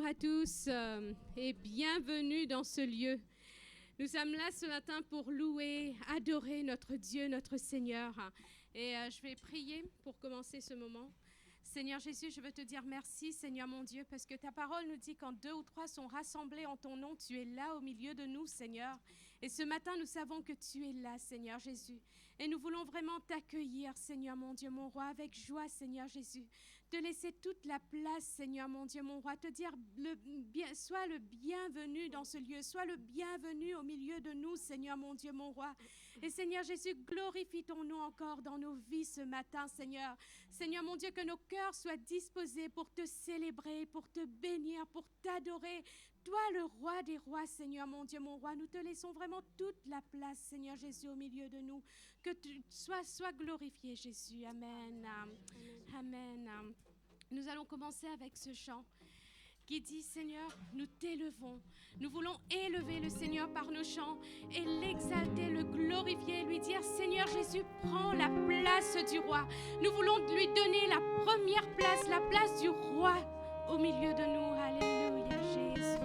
Bonjour à tous et bienvenue dans ce lieu. Nous sommes là ce matin pour louer, adorer notre Dieu, notre Seigneur. Et je vais prier pour commencer ce moment. Seigneur Jésus, je veux te dire merci, Seigneur mon Dieu, parce que ta parole nous dit quand 2 ou 3 sont rassemblés en ton nom, tu es là au milieu de nous, Seigneur. Et ce matin, nous savons que tu es là, Seigneur Jésus. Et nous voulons vraiment t'accueillir, Seigneur mon Dieu, mon roi, avec joie, Seigneur Jésus. Te laisser toute la place, Seigneur mon Dieu, mon roi. Te dire, sois le bienvenu dans ce lieu. Sois le bienvenu au milieu de nous, Seigneur mon Dieu, mon roi. Et Seigneur Jésus, glorifie ton nom encore dans nos vies ce matin, Seigneur. Seigneur mon Dieu, que nos cœurs soient disposés pour te célébrer, pour te bénir, pour t'adorer. Toi, le roi des rois, Seigneur mon Dieu, mon roi, nous te laissons vraiment toute la place, Seigneur Jésus, au milieu de nous. Que tu sois glorifié, Jésus. Amen. Amen. Nous allons commencer avec ce chant qui dit, Seigneur, nous t'élevons. Nous voulons élever le Seigneur par nos chants et l'exalter, le glorifier, lui dire, Seigneur Jésus, prends la place du roi. Nous voulons lui donner la première place, la place du roi au milieu de nous. Alléluia, Jésus.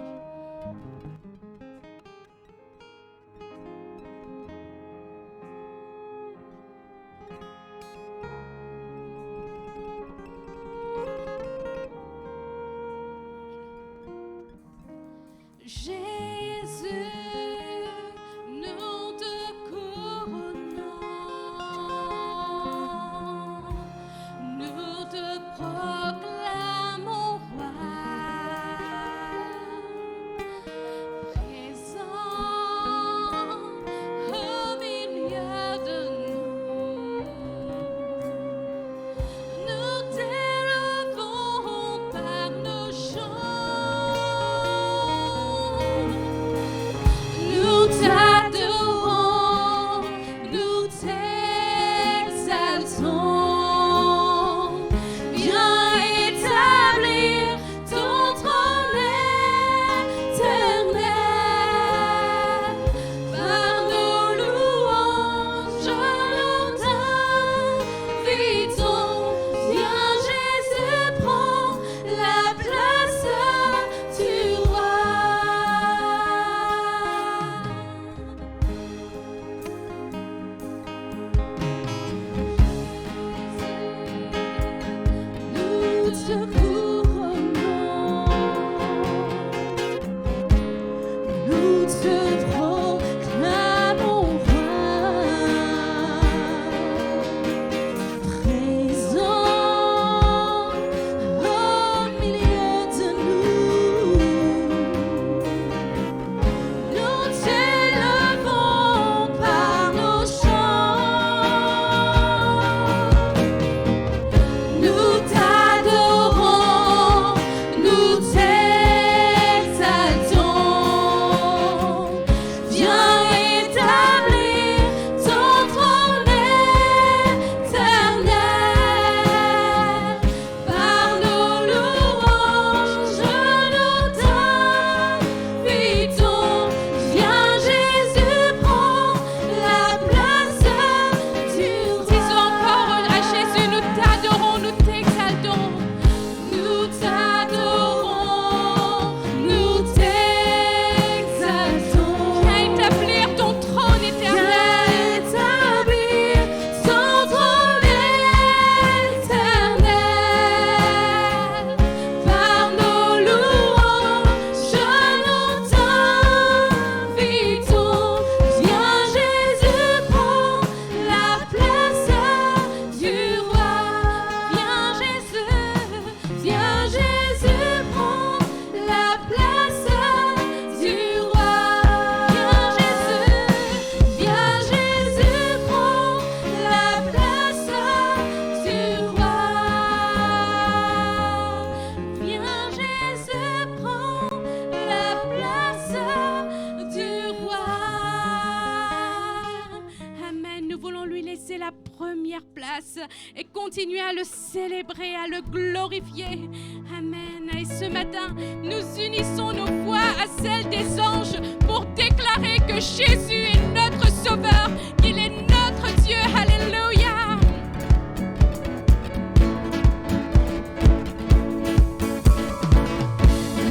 Et continuer à le célébrer, à le glorifier. Amen. Et ce matin, nous unissons nos voix à celles des anges pour déclarer que Jésus est notre Sauveur, qu'il est notre Dieu. Alléluia.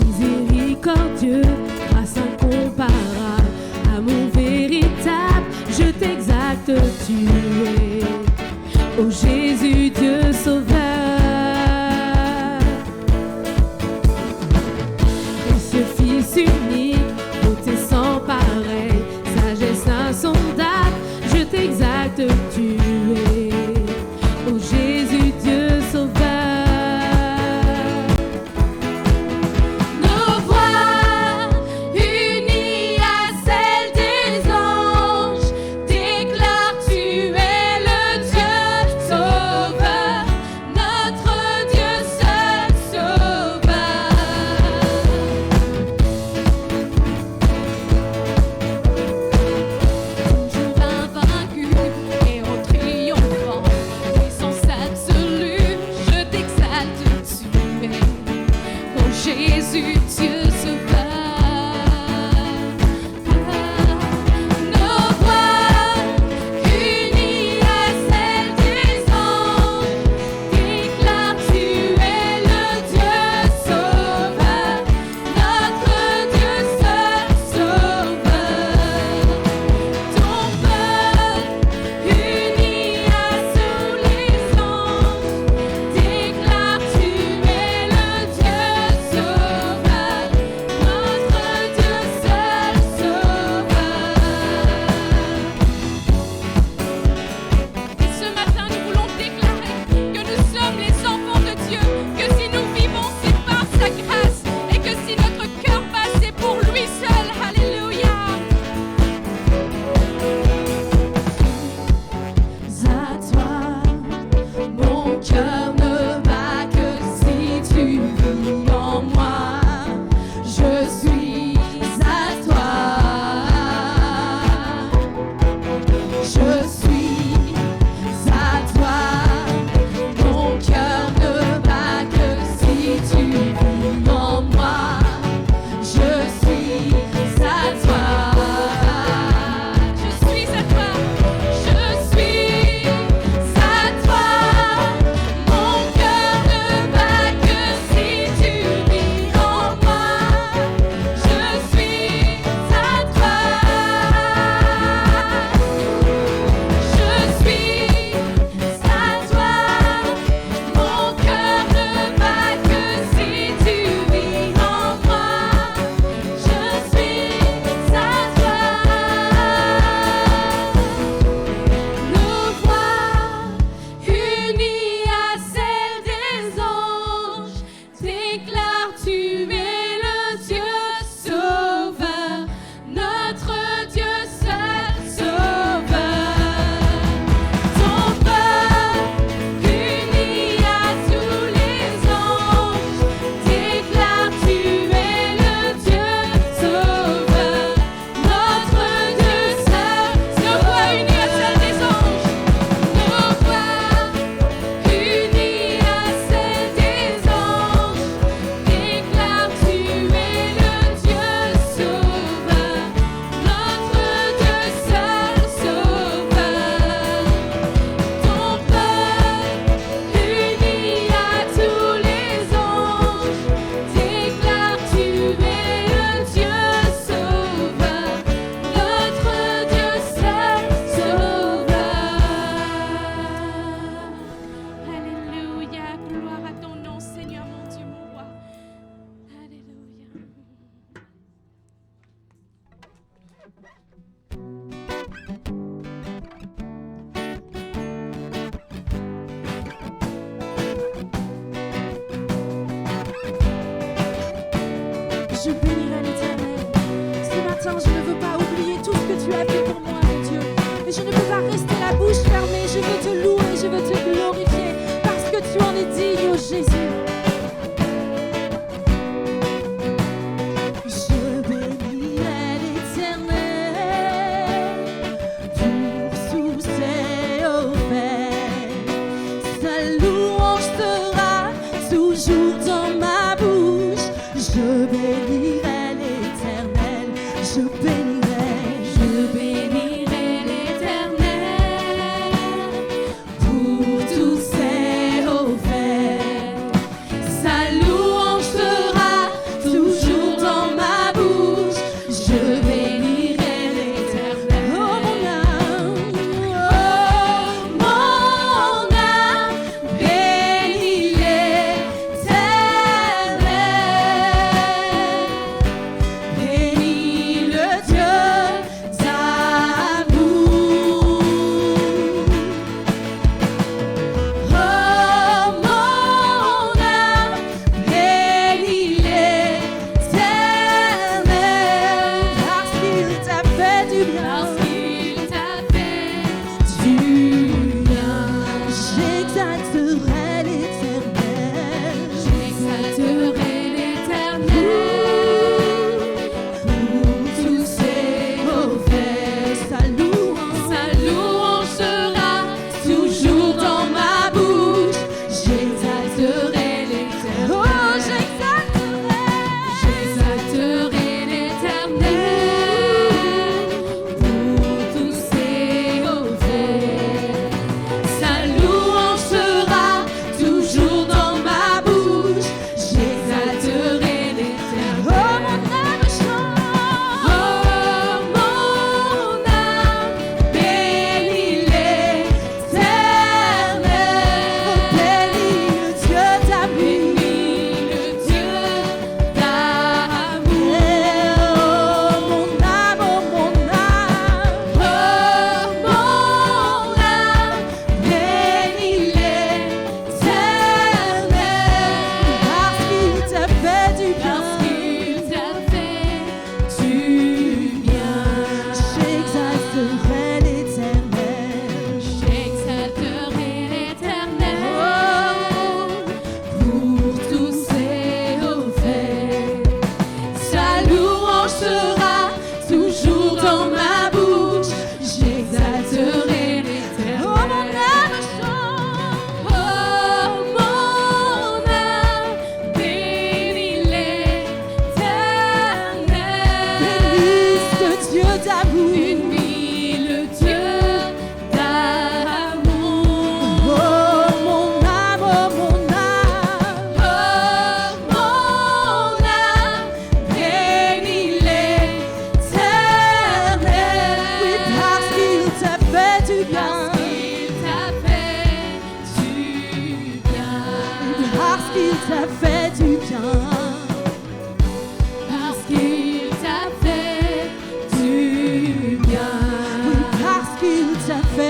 Les tu es. Oh Jésus, Dieu sauveur. Précieux Fils unique, beauté sans pareil, sagesse insondable, je t'exalte, tu es. Oh Jésus, Dieu sauveur. Nos voix unies à celles des anges déclarent tu es le Dieu sauveur, notre Dieu seul sauveur. Toujours invaincu et en triomphe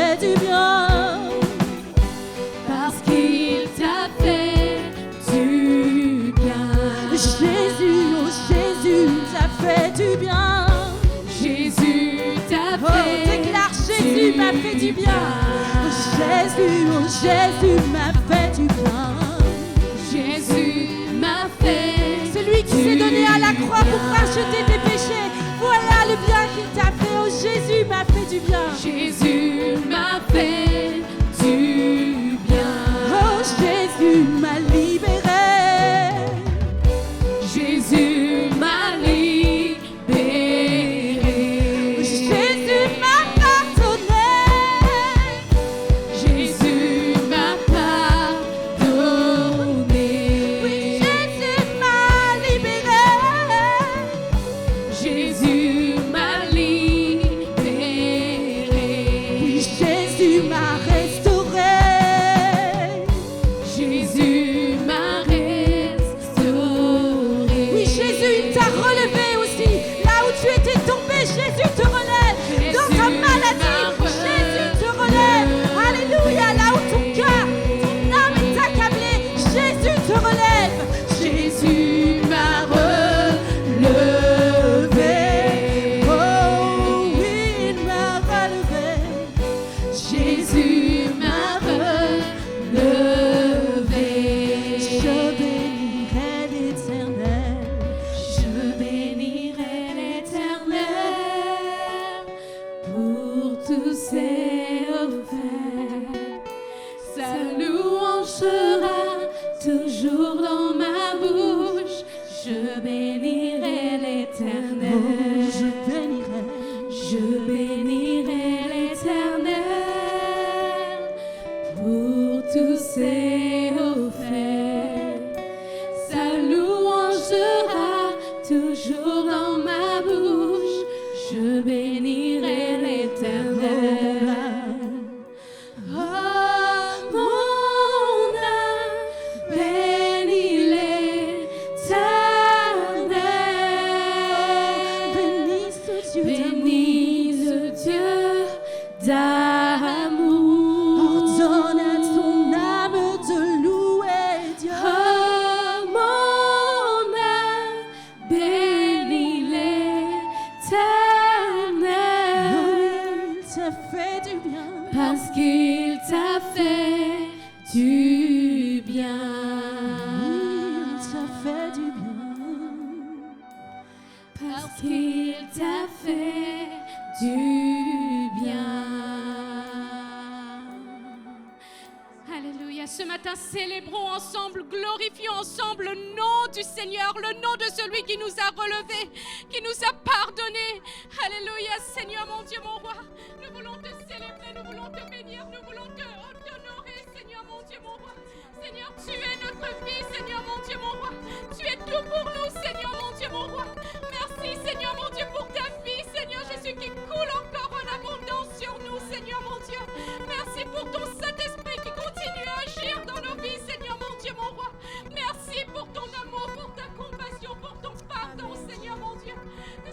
fait du bien. Parce qu'il t'a fait du bien. Jésus, oh Jésus, t'a fait du bien. Jésus t'a Oh, fait déclare Jésus m'a fait du bien. Oh Jésus m'a fait du bien. Jésus m'a fait. Celui qui s'est donné à la croix pour racheter tes péchés. Voilà le bien qu'il t'a fait. Oh Jésus m'a fait du bien. Jésus m'a fait du bien. Oh Jésus m'a libéré. Jésus m'a libéré. Jésus m'a pardonné. Jésus m'a pardonné. Oui, Jésus m'a libéré. Jésus m'a libéré. Oui, Jésus m'a restauré. Jésus m'a restauré. Oui, Jésus t'a relevé aussi. Là où tu étais tombé, Jésus te relève. Dans ta maladie, Jésus te relève. Alléluia. Là où ton cœur, ton âme est accablée, Jésus te relève. Jésus m'a Relevé. Oh oui, il m'a relevé. Jésus m'a relevé. Je bénirai l'Éternel. Je bénirai l'Éternel pour tous ses offerts. Sa louange sera toujours dans ma bouche. Je bénirai l'Éternel. Je bénirai. Je bénirai l'Éternel pour tous ses offerts. Sa louange sera toujours dans ma bouche. Je bénirai l'Éternel. Oh, mon âme, bénis l'Éternel. Bénis ce Dieu Bénis le Dieu d'amour. ordonne à ton âme de louer Dieu. Oh, mon âme, bénis l'Éternel. Il t'a fait du bien. Parce qu'il t'a fait du bien. Il t'a fait du bien. Parce qu'il t'a fait du bien. Alléluia. Ce matin, célébrons ensemble, glorifions ensemble le nom du Seigneur, le nom de celui qui nous a relevés, qui nous a pardonnés. Alléluia. Seigneur, mon Dieu, mon roi, nous voulons te célébrer, nous voulons te bénir, nous voulons t'honorer, Seigneur, mon Dieu, mon roi. Seigneur, tu es notre vie, Seigneur, mon Dieu, mon roi. Tu es tout pour nous, Seigneur, mon Dieu, mon roi. Merci, Seigneur, mon Dieu, pour ta vie, Seigneur Jésus, qui coule encore en abondance sur nous, Seigneur, mon Dieu. Merci pour ton Saint-Esprit qui continue à agir dans nos vies, Seigneur, mon Dieu, mon roi. Merci pour ton amour, pour ta compassion, pour ton pardon, Seigneur, mon Dieu.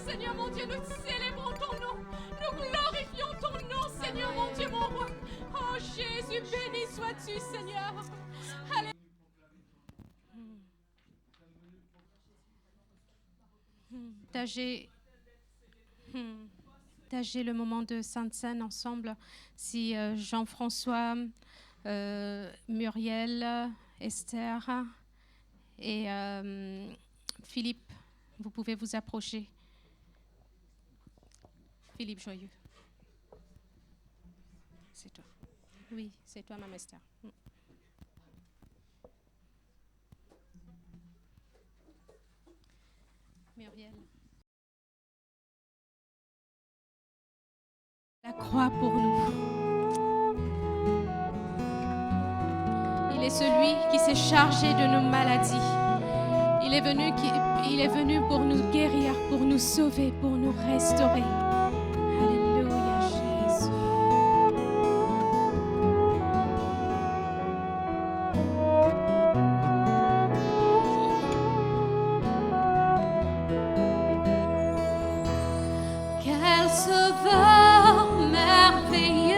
Seigneur, mon Dieu, nous célébrons ton nom. Nous glorifions ton nom, Seigneur, mon Dieu, mon roi. Oh, Jésus, béni sois-tu, Seigneur. Alléluia. D'agir le moment de Sainte Seine ensemble. Si Jean-François, Muriel, Esther et Philippe, vous pouvez vous approcher. Philippe Joyeux. C'est toi. Oui, c'est toi, Maman Esther. Muriel. La croix pour nous. Il est celui qui s'est chargé de nos maladies. Il est venu pour nous guérir, pour nous sauver, pour nous restaurer. Alléluia, Jésus. Quel sauveur merveilleux,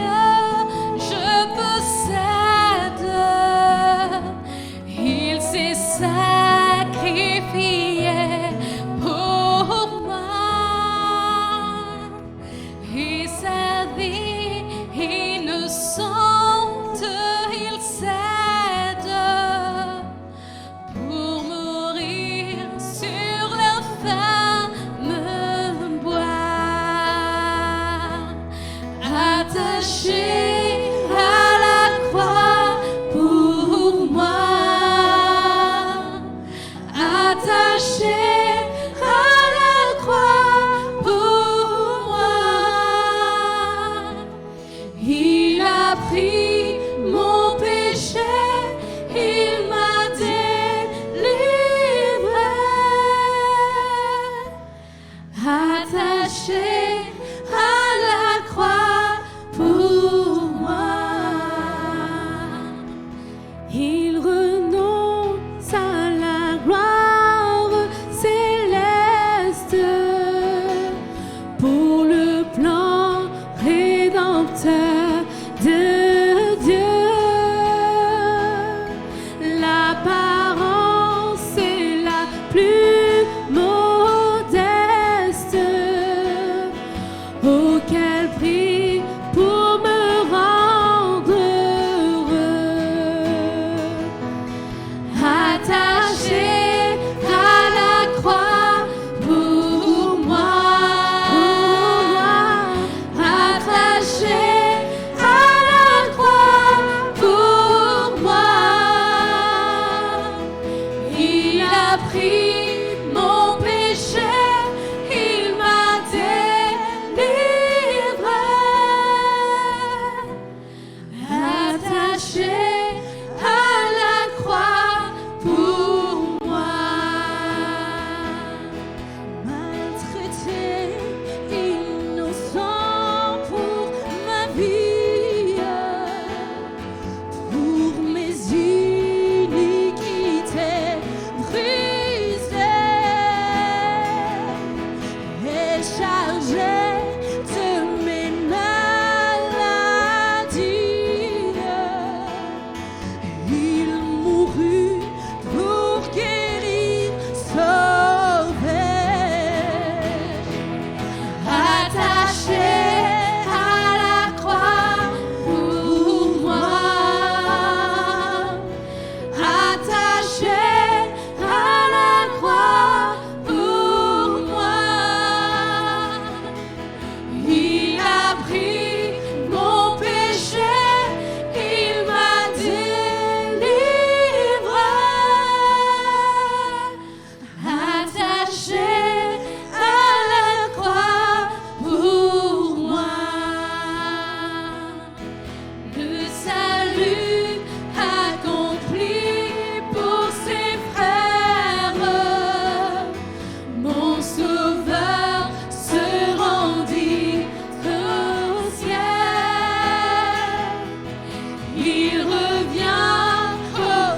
il revient au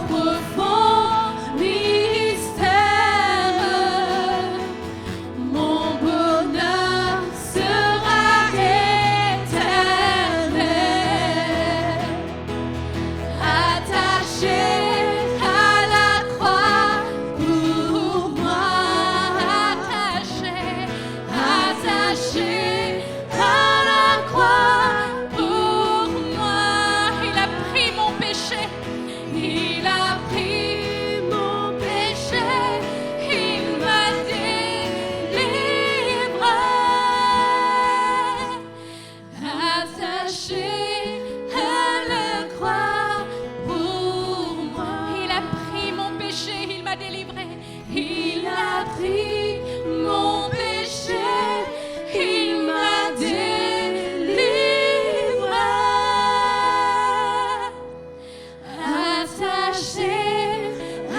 profond mystère. Mon bonheur sera éternel, attaché à la croix pour moi, attaché à la croix pour moi. Il a pris mon péché, il a pris mon péché, il m'a délivré, attaché à la croix pour moi. Il a pris mon péché, il m'a délivré, il a pris mon péché, il m'a délivré, attaché à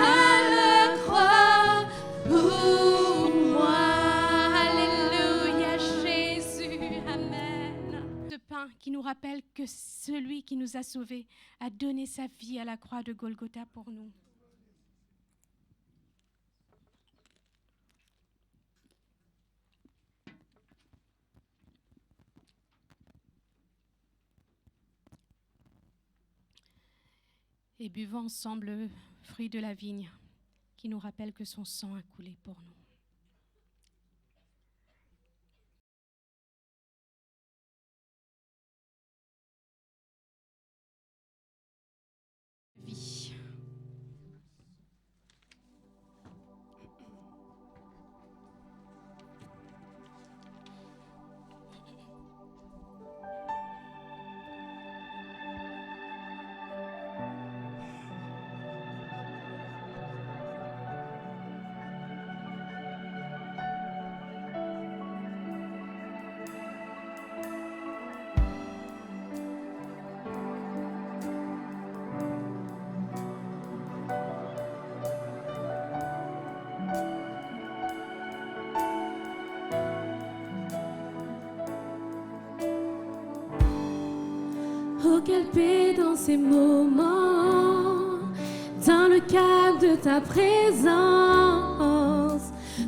la croix pour moi. Alléluia, Jésus, amen. Ce pain qui nous rappelle que celui qui nous a sauvés a donné sa vie à la croix de Golgotha pour nous. Et buvons ensemble le fruit de la vigne qui nous rappelle que son sang a coulé pour nous. Vie. Oh, quelle paix dans ces moments, dans le calme de ta présence,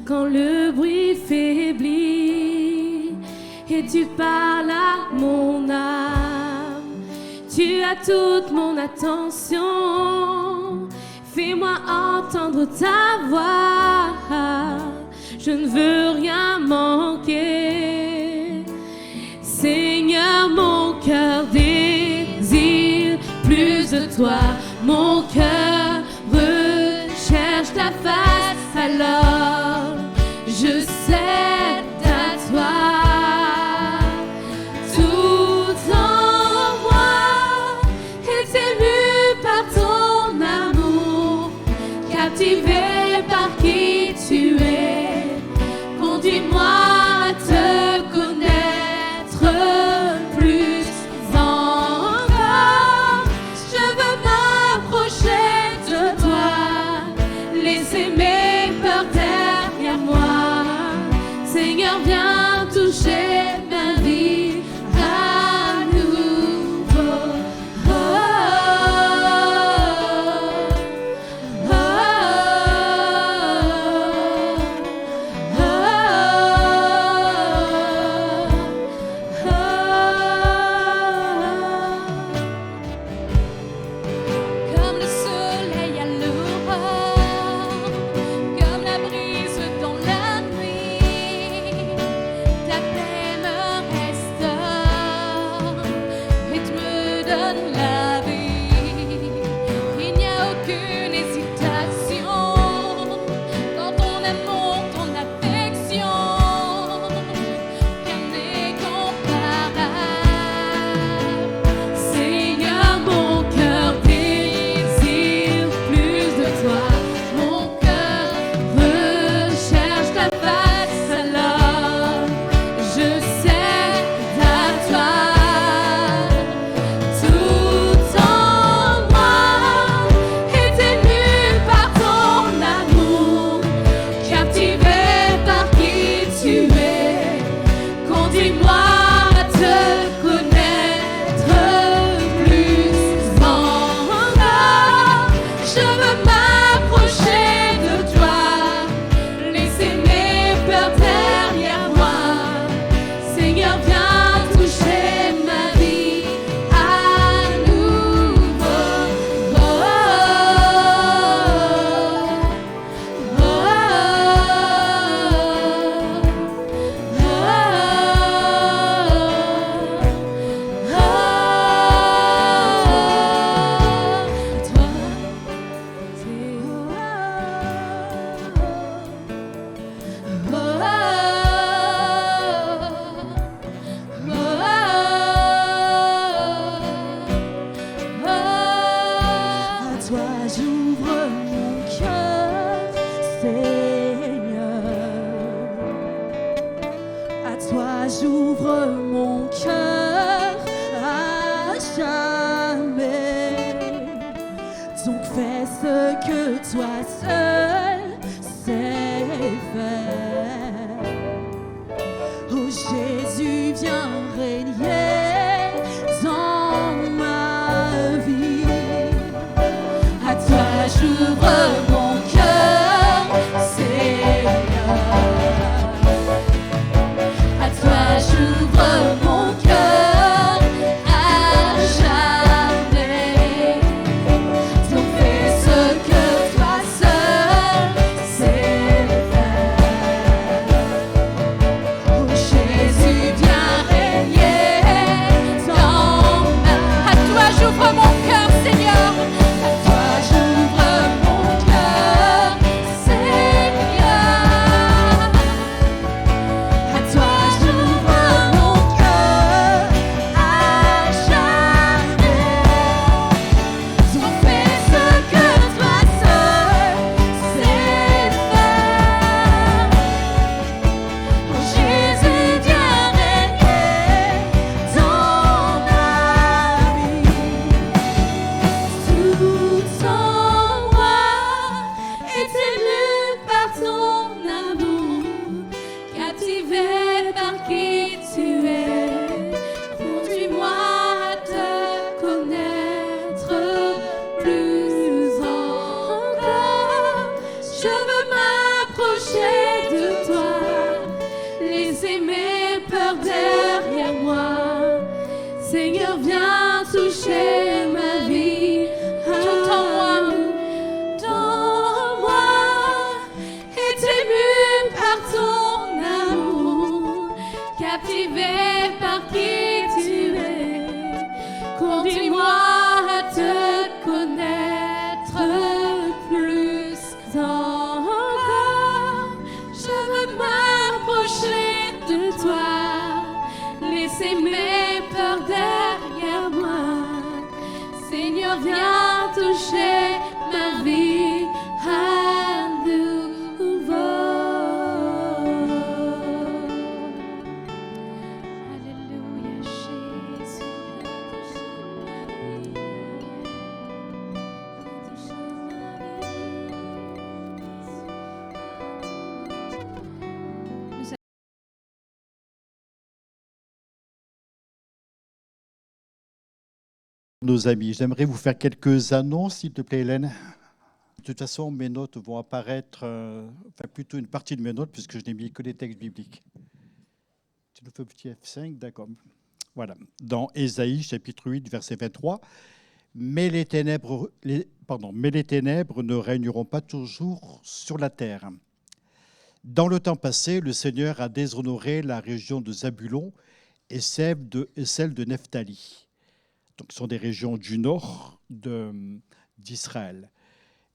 quand le bruit faiblit et tu parles à mon âme. Tu as toute mon attention, fais-moi entendre ta voix, je ne veux rien manquer. Seigneur, mon cœur désire plus de toi, mon cœur recherche ta face, alors je cède à toi. Tout en moi est ému par ton amour, captivé par qui tu es. Conduis-moi à te connaître plus encore. Je veux m'approcher de toi, laisser mes peurs derrière moi. Seigneur, viens toucher ma vie à nouveau. Oh, oh, oh. ce que toi seul sais faire. Oh Jésus, viens régner dans ma vie. À toi j'ouvre mon cœur, Seigneur. À toi j'ouvre mon cœur à jamais. Donc fais ce que toi seul sais faire. Oh Jésus, viens régner dans ma. À toi j'ouvre mon cœur, Seigneur. À toi j'ouvre mon cœur, Seigneur. À toi j'ouvre mon cœur à jamais. Donc fais ce que toi seul sais faire. Oh Jésus, viens régner dans ma vie. Tout en moi est ému par ton amour, captivé par qui tu es. Conduis-moi à te connaître plus encore. Je veux m'approcher de toi, laisser mes peurs derrière moi. Seigneur, viens toucher ma vie. Tout en moi est ému par ton amour, captivé par qui tu es. Conduis-moi à te connaître plus encore. Je veux m'approcher de toi, laisser mes peurs derrière moi. Seigneur, viens toucher ma vie à nouveau. Alléluia, Jésus. Nos amis, j'aimerais vous faire quelques annonces, s'il te plaît, Hélène. De toute façon, mes notes vont apparaître, enfin plutôt une partie de mes notes, puisque je n'ai mis que les textes bibliques. Tu nous fais un petit F5, d'accord. Voilà. Dans Ésaïe, chapitre 8, verset 23, mais les ténèbres ne régneront pas toujours sur la terre. Dans le temps passé, le Seigneur a déshonoré la région de Zabulon et celle de Nephtali. Donc, ce sont des régions du nord d'Israël.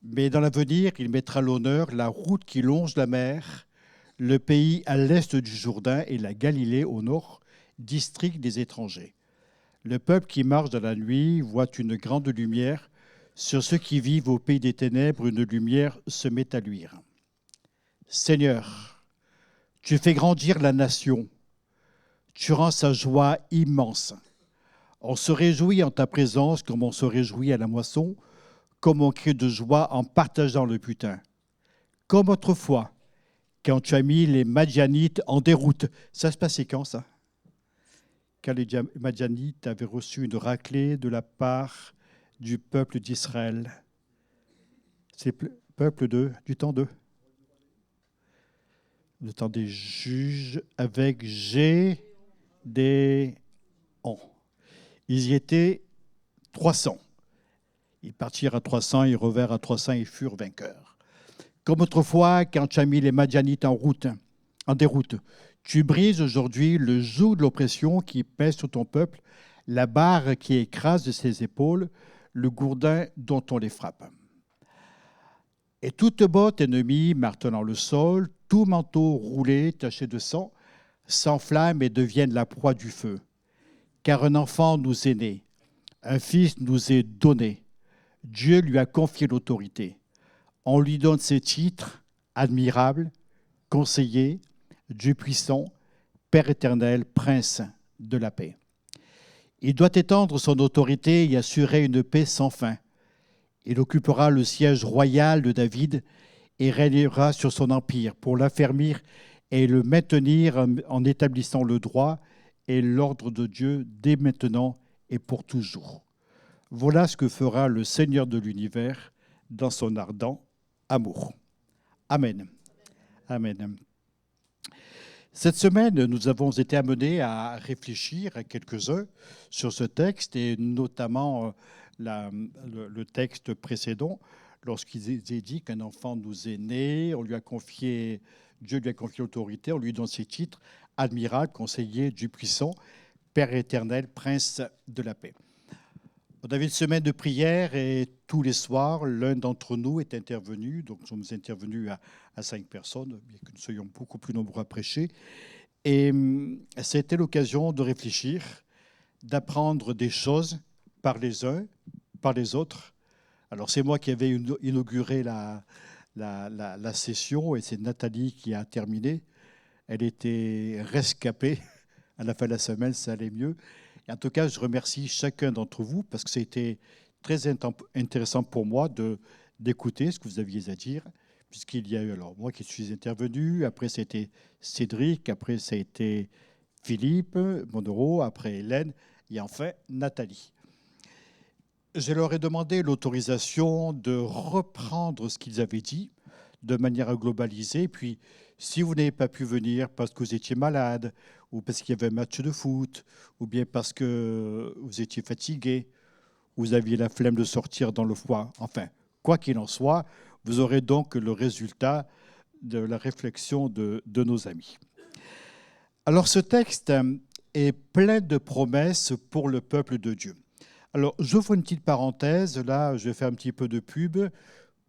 Mais dans l'avenir, il mettra à l'honneur la route qui longe la mer, le pays à l'est du Jourdain et la Galilée au nord, district des étrangers. Le peuple qui marche dans la nuit voit une grande lumière. Sur ceux qui vivent au pays des ténèbres, une lumière se met à luire. Seigneur, tu fais grandir la nation. Tu rends sa joie immense. On se réjouit en ta présence comme on se réjouit à la moisson, comme on crie de joie en partageant le butin. Comme autrefois, quand tu as mis les Madianites en déroute. Ça se passait quand, ça? Quand les Madianites avaient reçu une raclée de la part du peuple d'Israël. C'est le peuple du temps le temps des juges avec Gédéon. Ils y étaient 300. Ils partirent à 300, ils revinrent à 300 et furent vainqueurs. Comme autrefois, quand tu as mis les Madianites en déroute, tu brises aujourd'hui le joug de l'oppression qui pèse sur ton peuple, la barre qui écrase de ses épaules, le gourdin dont on les frappe. Et toute botte ennemie martelant le sol, tout manteau roulé, taché de sang, s'enflamme et devienne la proie du feu. Car un enfant nous est né, un fils nous est donné. Dieu lui a confié l'autorité. On lui donne ses titres, admirable, conseiller, Dieu puissant, Père éternel, prince de la paix. Il doit étendre son autorité et assurer une paix sans fin. Il occupera le siège royal de David et régnera sur son empire pour l'affermir et le maintenir en établissant le droit et l'ordre de Dieu dès maintenant et pour toujours. Voilà ce que fera le Seigneur de l'univers dans son ardent amour. Amen. Amen. Cette semaine, nous avons été amenés à réfléchir à quelques-uns sur ce texte et notamment le texte précédent, lorsqu'il est dit qu'un enfant nous est né, Dieu lui a confié l'autorité, on lui donne ses titres, admirable, conseiller du puissant, Père éternel, prince de la paix. On avait une semaine de prière et tous les soirs, l'un d'entre nous est intervenu. Donc, nous sommes intervenus à 5 personnes, bien que nous soyons beaucoup plus nombreux à prêcher. Et c'était l'occasion de réfléchir, d'apprendre des choses par les uns, par les autres. Alors, c'est moi qui avais inauguré la session et c'est Nathalie qui a terminé. Elle était rescapée. À la fin de la semaine, ça allait mieux. En tout cas, je remercie chacun d'entre vous parce que c'était très intéressant pour moi d'écouter ce que vous aviez à dire, puisqu'il y a eu, alors moi qui suis intervenu, après c'était Cédric, après ça a été Philippe Monero, après Hélène et enfin Nathalie. Je leur ai demandé l'autorisation de reprendre ce qu'ils avaient dit de manière à globaliser, puis si vous n'avez pas pu venir parce que vous étiez malade, ou parce qu'il y avait un match de foot, ou bien parce que vous étiez fatigué, vous aviez la flemme de sortir dans le froid. Enfin, quoi qu'il en soit, vous aurez donc le résultat de la réflexion de nos amis. Alors, ce texte est plein de promesses pour le peuple de Dieu. Alors, j'ouvre une petite parenthèse. Là, je vais faire un petit peu de pub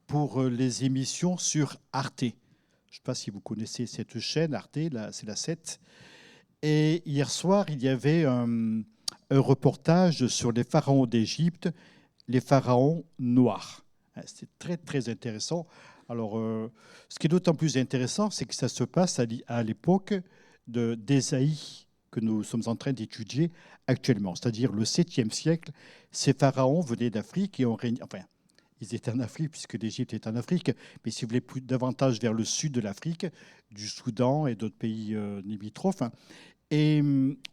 pour les émissions sur Arte. Je ne sais pas si vous connaissez cette chaîne, Arte, là, c'est la 7. Et hier soir, il y avait un reportage sur les pharaons d'Égypte, les pharaons noirs. C'est très, très intéressant. Alors, ce qui est d'autant plus intéressant, c'est que ça se passe à l'époque d'Ésaïe, que nous sommes en train d'étudier actuellement, c'est-à-dire le 7e siècle. Ces pharaons venaient d'Afrique et ont régné. Enfin, ils étaient en Afrique, puisque l'Égypte est en Afrique, mais si vous voulez, plus davantage vers le sud de l'Afrique, du Soudan et d'autres pays limitrophes. Et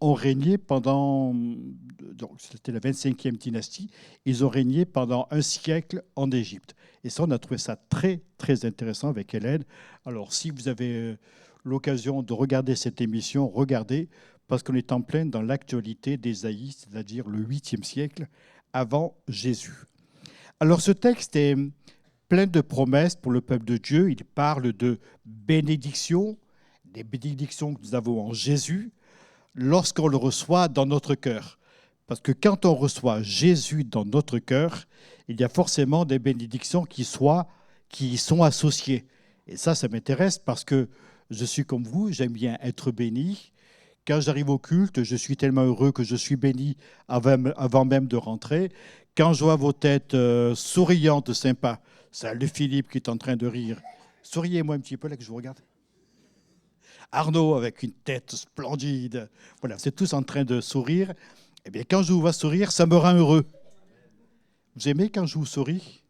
ont régné pendant, donc c'était la 25e dynastie, ils ont régné pendant un siècle en Égypte. Et ça, on a trouvé ça très, très intéressant avec Hélène. Alors, si vous avez l'occasion de regarder cette émission, regardez, parce qu'on est en plein dans l'actualité d'Ésaïe, c'est-à-dire le 8e siècle avant Jésus. Alors, ce texte est plein de promesses pour le peuple de Dieu. Il parle de bénédictions, des bénédictions que nous avons en Jésus, lorsqu'on le reçoit dans notre cœur. Parce que quand on reçoit Jésus dans notre cœur, il y a forcément des bénédictions qui y sont associées. Et ça m'intéresse parce que je suis comme vous, j'aime bien être béni. Quand j'arrive au culte, je suis tellement heureux que je suis béni avant même de rentrer. Quand je vois vos têtes souriantes, sympas, salut Philippe qui est en train de rire. Souriez-moi un petit peu là que je vous regarde. Arnaud avec une tête splendide. Voilà, c'est tous en train de sourire. Eh bien, quand je vous vois sourire, ça me rend heureux. Vous aimez quand je vous souris ?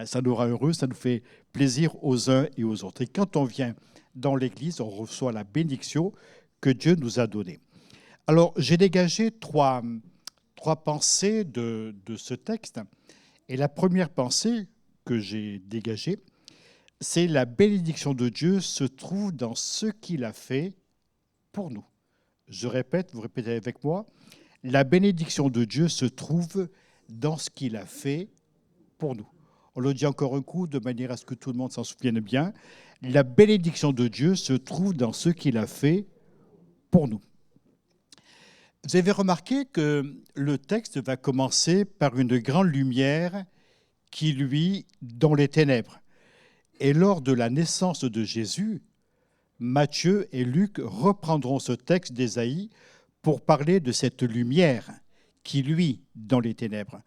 Ça nous rend heureux, ça nous fait plaisir aux uns et aux autres. Et quand on vient dans l'Église, on reçoit la bénédiction que Dieu nous a donnée. Alors, j'ai dégagé trois pensées de ce texte. Et la première pensée que j'ai dégagée, c'est la bénédiction de Dieu se trouve dans ce qu'il a fait pour nous. Je répète, vous répétez avec moi, la bénédiction de Dieu se trouve dans ce qu'il a fait pour nous. On le dit encore un coup, de manière à ce que tout le monde s'en souvienne bien. La bénédiction de Dieu se trouve dans ce qu'il a fait pour nous. Vous avez remarqué que le texte va commencer par une grande lumière qui luit dans les ténèbres. Et lors de la naissance de Jésus, Matthieu et Luc reprendront ce texte d'Ésaïe pour parler de cette lumière qui luit dans les ténèbres.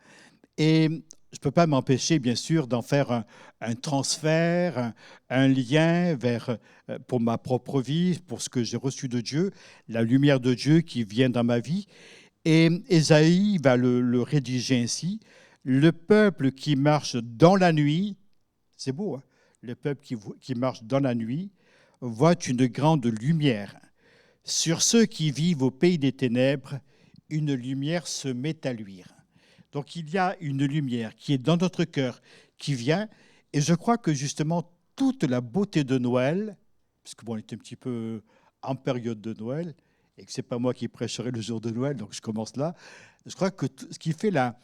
Et je ne peux pas m'empêcher, bien sûr, d'en faire un transfert, un lien pour ma propre vie, pour ce que j'ai reçu de Dieu, la lumière de Dieu qui vient dans ma vie. Et Ésaïe va le rédiger ainsi. Le peuple qui marche dans la nuit, c'est beau, hein? Le peuple qui marche dans la nuit voit une grande lumière. Sur ceux qui vivent au pays des ténèbres, une lumière se met à luire. Donc il y a une lumière qui est dans notre cœur, qui vient, et je crois que justement toute la beauté de Noël, puisque bon, on est un petit peu en période de Noël, et que ce n'est pas moi qui prêcherai le jour de Noël, donc je commence là, je crois que ce qui fait la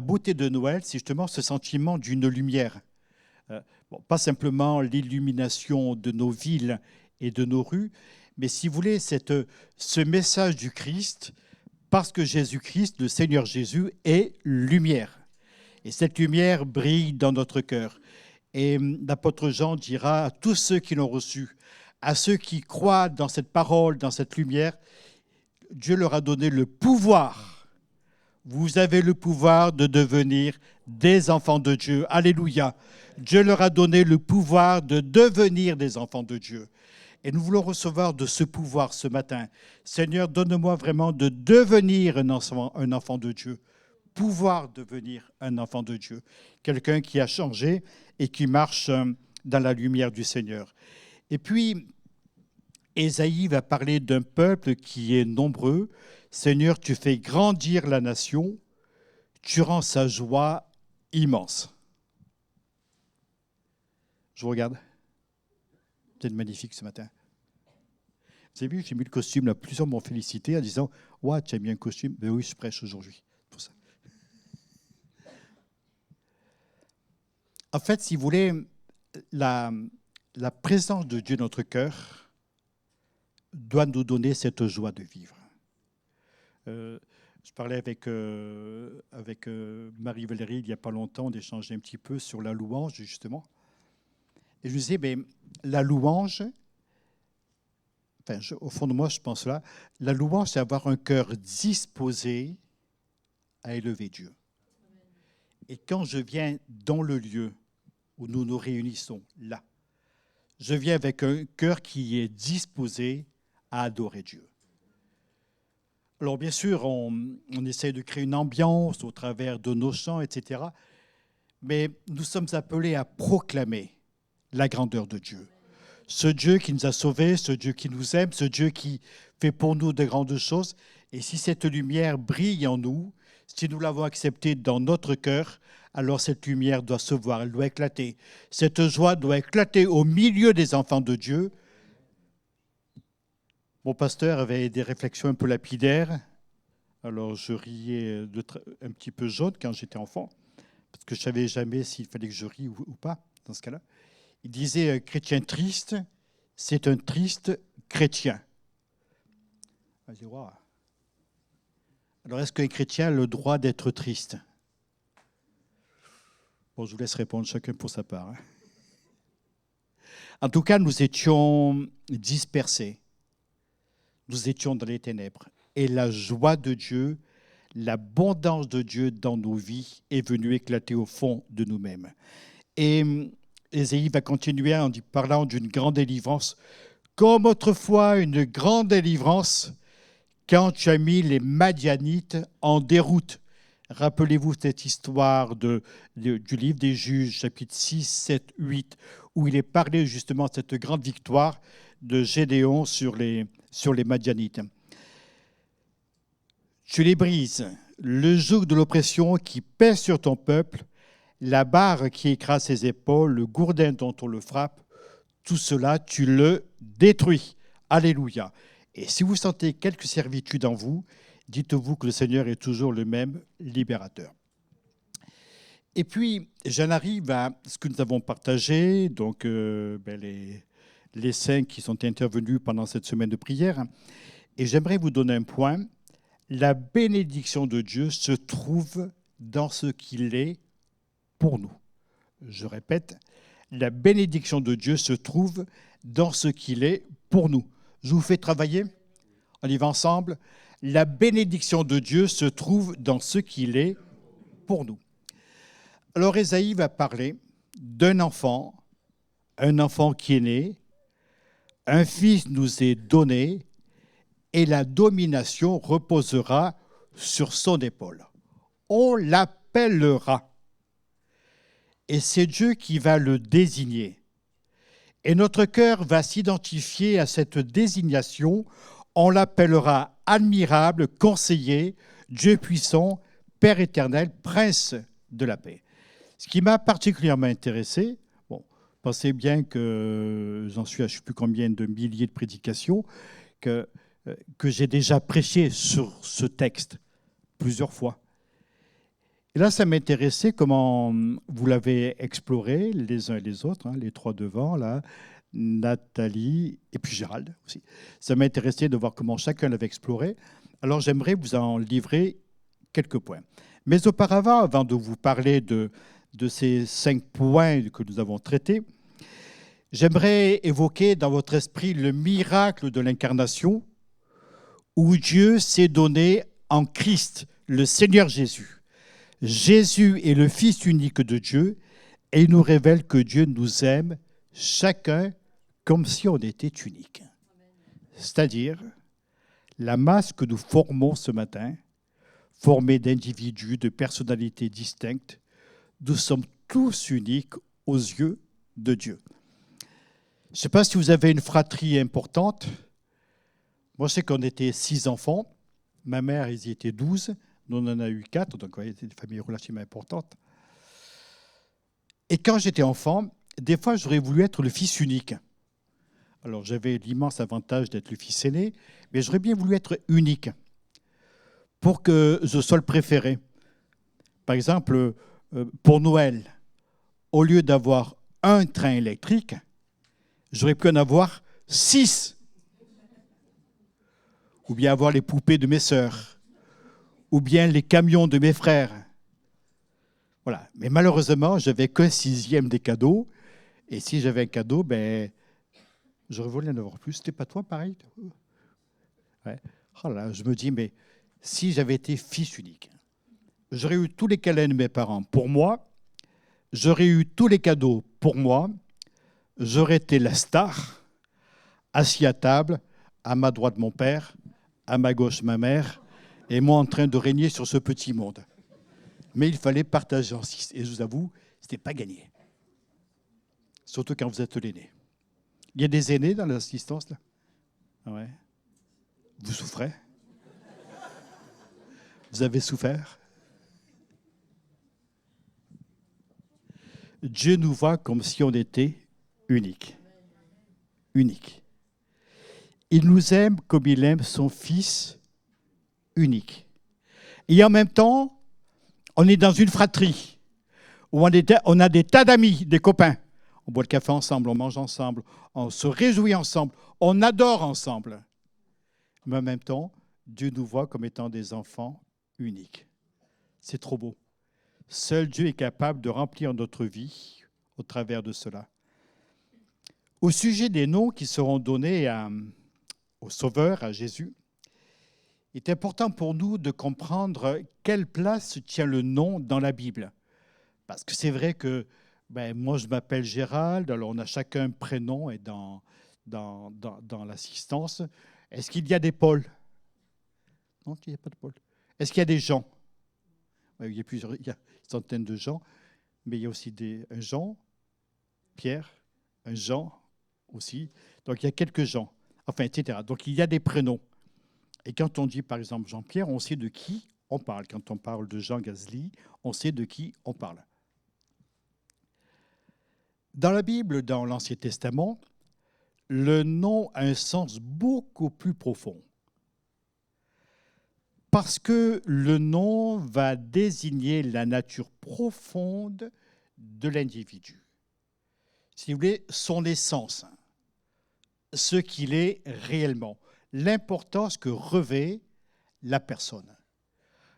beauté de Noël, c'est justement ce sentiment d'une lumière. Bon, pas simplement l'illumination de nos villes et de nos rues, mais si vous voulez, ce message du Christ, parce que Jésus-Christ, le Seigneur Jésus, est lumière. Et cette lumière brille dans notre cœur. Et l'apôtre Jean dira à tous ceux qui l'ont reçu, à ceux qui croient dans cette parole, dans cette lumière, Dieu leur a donné le pouvoir. Vous avez le pouvoir de devenir des enfants de Dieu. Alléluia. Dieu leur a donné le pouvoir de devenir des enfants de Dieu. Et nous voulons recevoir de ce pouvoir ce matin. Seigneur, donne-moi vraiment de devenir un enfant de Dieu. Pouvoir devenir un enfant de Dieu. Quelqu'un qui a changé et qui marche dans la lumière du Seigneur. Et puis, Ésaïe va parler d'un peuple qui est nombreux. Seigneur, tu fais grandir la nation, tu rends sa joie immense. Je vous regarde. Vous êtes magnifique ce matin. Vous avez vu, j'ai mis le costume, là, plusieurs m'ont félicité en disant « Ouais, tu as mis un costume ?» Ben oui, je prêche aujourd'hui pour ça. En fait, si vous voulez, la présence de Dieu dans notre cœur doit nous donner cette joie de vivre. Je parlais avec Marie-Valérie il n'y a pas longtemps, on échangeait un petit peu sur la louange, justement. Et je me disais, mais la louange, au fond de moi, je pense là, la louange, c'est avoir un cœur disposé à élever Dieu. Et quand je viens dans le lieu où nous nous réunissons, là, je viens avec un cœur qui est disposé à adorer Dieu. Alors bien sûr, on essaie de créer une ambiance au travers de nos chants, etc. Mais nous sommes appelés à proclamer la grandeur de Dieu. Ce Dieu qui nous a sauvés, ce Dieu qui nous aime, ce Dieu qui fait pour nous de grandes choses. Et si cette lumière brille en nous, si nous l'avons acceptée dans notre cœur, alors cette lumière doit se voir, elle doit éclater. Cette joie doit éclater au milieu des enfants de Dieu. Mon pasteur avait des réflexions un peu lapidaires. Alors je riais un petit peu jaune quand j'étais enfant, parce que je ne savais jamais s'il fallait que je rie ou pas dans ce cas-là. Il disait un chrétien triste, c'est un triste chrétien. Je dis, wow. Alors est-ce qu'un chrétien a le droit d'être triste? Bon, je vous laisse répondre chacun pour sa part. En tout cas, nous étions dispersés. Nous étions dans les ténèbres. Et la joie de Dieu, l'abondance de Dieu dans nos vies est venue éclater au fond de nous-mêmes. Et Ésaïe va continuer en parlant d'une grande délivrance. Comme autrefois, une grande délivrance, quand tu as mis les Madianites en déroute. Rappelez-vous cette histoire du livre des Juges, chapitre 6, 7, 8, où il est parlé justement de cette grande victoire de Gédéon sur les Madianites. Tu les brises, le joug de l'oppression qui pèse sur ton peuple, la barre qui écrase ses épaules, le gourdin dont on le frappe, tout cela, tu le détruis. Alléluia. Et si vous sentez quelque servitude en vous, dites-vous que le Seigneur est toujours le même libérateur. Et puis, j'en arrive à ce que nous avons partagé, donc les 5 qui sont intervenus pendant cette semaine de prière. Et j'aimerais vous donner un point. La bénédiction de Dieu se trouve dans ce qu'il est pour nous. Je répète, la bénédiction de Dieu se trouve dans ce qu'il est pour nous. Je vous fais travailler. On y va ensemble. La bénédiction de Dieu se trouve dans ce qu'il est pour nous. Alors Ésaïe va parler d'un enfant, un enfant qui est né, un fils nous est donné et la domination reposera sur son épaule. On l'appellera. et c'est Dieu qui va le désigner. Et notre cœur va s'identifier à cette désignation. On l'appellera admirable, conseiller, Dieu puissant, Père éternel, prince de la paix. Ce qui m'a particulièrement intéressé, bon, pensez bien que j'en suis à je ne sais plus combien de milliers de prédications, que j'ai déjà prêché sur ce texte plusieurs fois. Et là, ça m'intéressait comment vous l'avez exploré les uns et les autres, hein, les trois devant, là, Nathalie et puis Gérald aussi. Ça m'intéressait de voir comment chacun l'avait exploré. Alors, j'aimerais vous en livrer quelques points. Mais auparavant, avant de vous parler de ces 5 points que nous avons traités, j'aimerais évoquer dans votre esprit le miracle de l'incarnation où Dieu s'est donné en Christ, le Seigneur Jésus. Jésus est le Fils unique de Dieu et il nous révèle que Dieu nous aime chacun comme si on était unique. C'est-à-dire, la masse que nous formons ce matin, formée d'individus, de personnalités distinctes, nous sommes tous uniques aux yeux de Dieu. Je ne sais pas si vous avez une fratrie importante. Moi, je sais qu'on était 6 enfants. Ma mère, ils y étaient 12. Nous, on en a eu 4, donc c'était une famille relativement importante. Et quand j'étais enfant, des fois, j'aurais voulu être le fils unique. Alors, j'avais l'immense avantage d'être le fils aîné, mais j'aurais bien voulu être unique pour que je sois le préféré. Par exemple, pour Noël, au lieu d'avoir un train électrique, j'aurais pu en avoir 6. Ou bien avoir les poupées de mes sœurs. Ou bien les camions de mes frères. Voilà. Mais malheureusement, je n'avais qu'un 6e des cadeaux. Et si j'avais un cadeau, j'aurais voulu en avoir plus. C'était pas toi, pareil? Ouais. Oh là, je me dis, mais si j'avais été fils unique, j'aurais eu tous les câlins de mes parents pour moi, j'aurais eu tous les cadeaux pour moi, j'aurais été la star, assis à table, à ma droite mon père, à ma gauche ma mère, et moi en train de régner sur ce petit monde. Mais il fallait partager en 6. Et je vous avoue, ce n'était pas gagné. Surtout quand vous êtes l'aîné. Il y a des aînés dans l'assistance, là? Ouais. Vous souffrez? Vous avez souffert? Dieu nous voit comme si on était unique. Unique. Il nous aime comme il aime son Fils unique. Et en même temps, on est dans une fratrie où on a des tas d'amis, des copains. On boit le café ensemble, on mange ensemble, on se réjouit ensemble, on adore ensemble. Mais en même temps, Dieu nous voit comme étant des enfants uniques. C'est trop beau. Seul Dieu est capable de remplir notre vie au travers de cela. Au sujet des noms qui seront donnés au Sauveur, à Jésus, il est important pour nous de comprendre quelle place tient le nom dans la Bible. Parce que c'est vrai que moi, je m'appelle Gérald, alors on a chacun un prénom et dans l'assistance. Est-ce qu'il y a des Paul? Non, il n'y a pas de Paul. Est-ce qu'il y a des Jean? Il y a une centaine de Jean, mais il y a aussi un Jean, Pierre, un Jean aussi. Donc il y a quelques Jean, enfin, etc. Donc il y a des prénoms. Et quand on dit, par exemple, Jean-Pierre, on sait de qui on parle. Quand on parle de Jean Gasly, on sait de qui on parle. Dans la Bible, dans l'Ancien Testament, le nom a un sens beaucoup plus profond. Parce que le nom va désigner la nature profonde de l'individu. Si vous voulez, son essence, ce qu'il est réellement, l'importance que revêt la personne.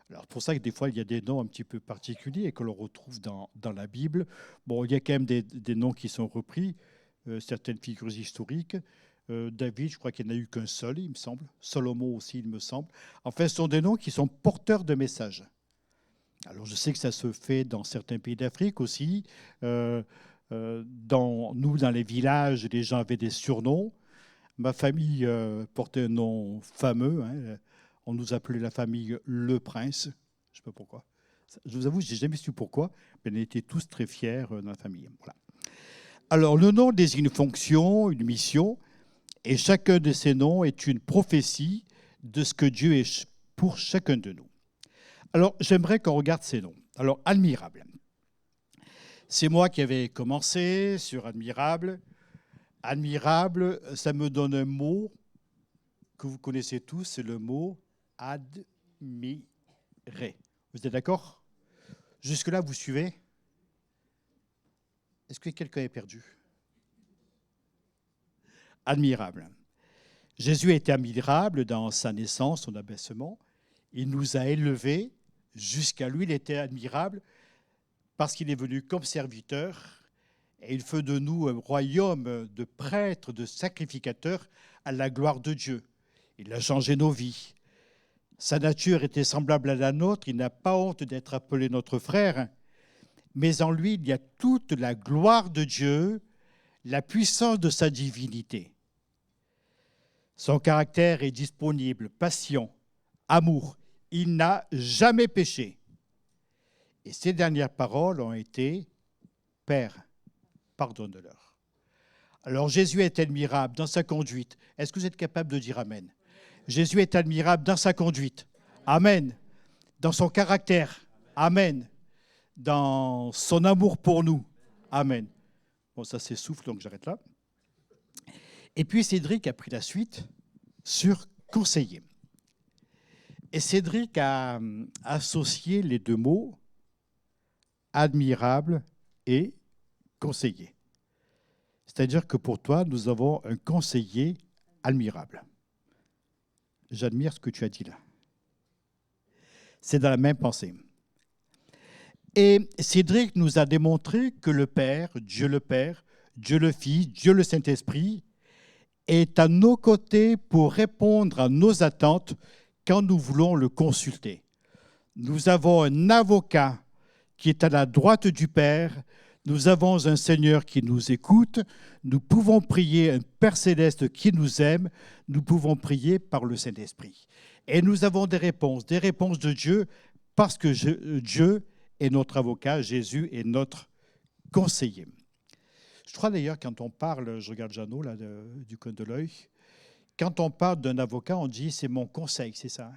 Alors, pour ça que des fois, il y a des noms un petit peu particuliers et que l'on retrouve dans la Bible. Bon, il y a quand même des noms qui sont repris, certaines figures historiques. David, je crois qu'il n'y en a eu qu'un seul, il me semble. Salomon aussi, il me semble. Enfin, ce sont des noms qui sont porteurs de messages. Alors, je sais que ça se fait dans certains pays d'Afrique aussi. Dans les villages, les gens avaient des surnoms. Ma famille portait un nom fameux. On nous appelait la famille Le Prince. Je ne sais pas pourquoi. Je vous avoue, je n'ai jamais su pourquoi, mais on était tous très fiers dans la famille. Voilà. Alors, le nom désigne une fonction, une mission, et chacun de ces noms est une prophétie de ce que Dieu est pour chacun de nous. Alors, j'aimerais qu'on regarde ces noms. Alors, admirable. C'est moi qui avais commencé sur admirable. Admirable, ça me donne un mot que vous connaissez tous, c'est le mot admirer. Vous êtes d'accord? Jusque-là, vous suivez? Est-ce que quelqu'un est perdu? Admirable. Jésus était admirable dans sa naissance, son abaissement. Il nous a élevés. Jusqu'à lui, il était admirable parce qu'il est venu comme serviteur et il fait de nous un royaume de prêtres, de sacrificateurs à la gloire de Dieu. Il a changé nos vies. Sa nature était semblable à la nôtre. Il n'a pas honte d'être appelé notre frère. Mais en lui, il y a toute la gloire de Dieu, la puissance de sa divinité. Son caractère est disponible, patient, amour. Il n'a jamais péché. Et ses dernières paroles ont été « Père, pardonne-leur ». Alors Jésus est admirable dans sa conduite. Est-ce que vous êtes capable de dire Amen? Jésus est admirable dans sa conduite. Amen. Dans son caractère. Amen. Dans son amour pour nous. Amen. Bon, ça s'essouffle, donc j'arrête là. Et puis Cédric a pris la suite sur conseiller. Et Cédric a associé les deux mots admirable et conseiller. C'est-à-dire que pour toi, nous avons un conseiller admirable. J'admire ce que tu as dit là. C'est dans la même pensée. Et Cédric nous a démontré que le Père, Dieu le Fils, Dieu le Saint-Esprit, est à nos côtés pour répondre à nos attentes quand nous voulons le consulter. Nous avons un avocat qui est à la droite du Père. Nous avons un Seigneur qui nous écoute. Nous pouvons prier un Père céleste qui nous aime. Nous pouvons prier par le Saint-Esprit. Et nous avons des réponses de Dieu parce que Dieu est notre avocat, Jésus est notre conseiller. Je crois d'ailleurs quand on parle, je regarde Jeannot là, du coin de l'œil, quand on parle d'un avocat, on dit c'est mon conseil, c'est ça.